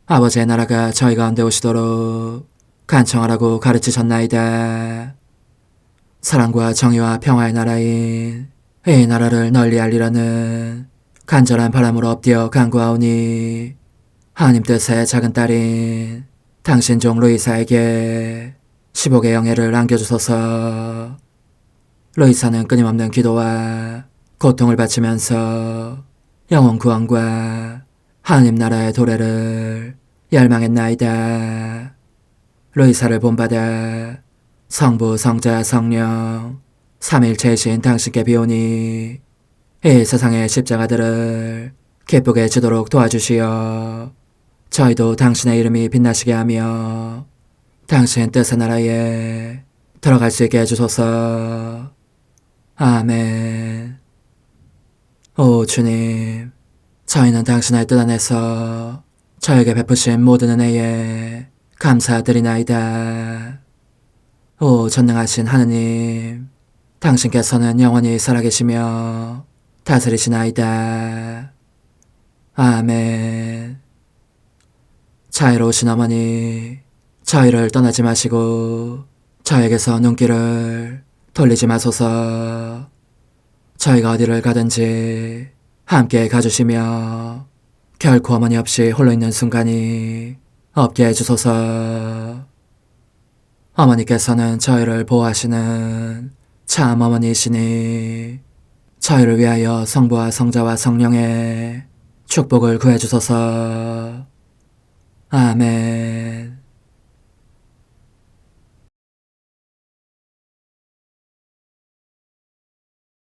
아버지의 나라가 저희 가운데 오시도록 간청하라고 가르치셨나이다. 사랑과 정의와 평화의 나라인 이 나라를 널리 알리려는 간절한 바람으로 엎드려 간구하오니 하나님 뜻의 작은 딸인 당신 종 루이사에게 10억의 영예를 안겨주소서. 루이사는 끊임없는 기도와 고통을 바치면서 영혼 구원과 하나님 나라의 도래를 열망했나이다. 루이사를 본받아 성부, 성자, 성령 삼위일체이신 당신께 비오니 이 세상의 십자가들을 기쁘게 지도록 도와주시어 저희도 당신의 이름이 빛나시게 하며 당신 뜻의 나라에 들어갈 수 있게 해주소서. 아멘. 오 주님, 저희는 당신의 뜻 안에서 저에게 베푸신 모든 은혜에 감사드리나이다. 오 전능하신 하느님, 당신께서는 영원히 살아계시며 다스리시나이다. 아멘. 자애로우신 어머니, 저희를 떠나지 마시고 저에게서 눈길을 돌리지 마소서. 저희가 어디를 가든지 함께 가주시며 결코 어머니 없이 홀로 있는 순간이 없게 해주소서. 어머니께서는 저희를 보호하시는 참 어머니이시니 저희를 위하여 성부와 성자와 성령의 축복을 구해주소서. 아멘.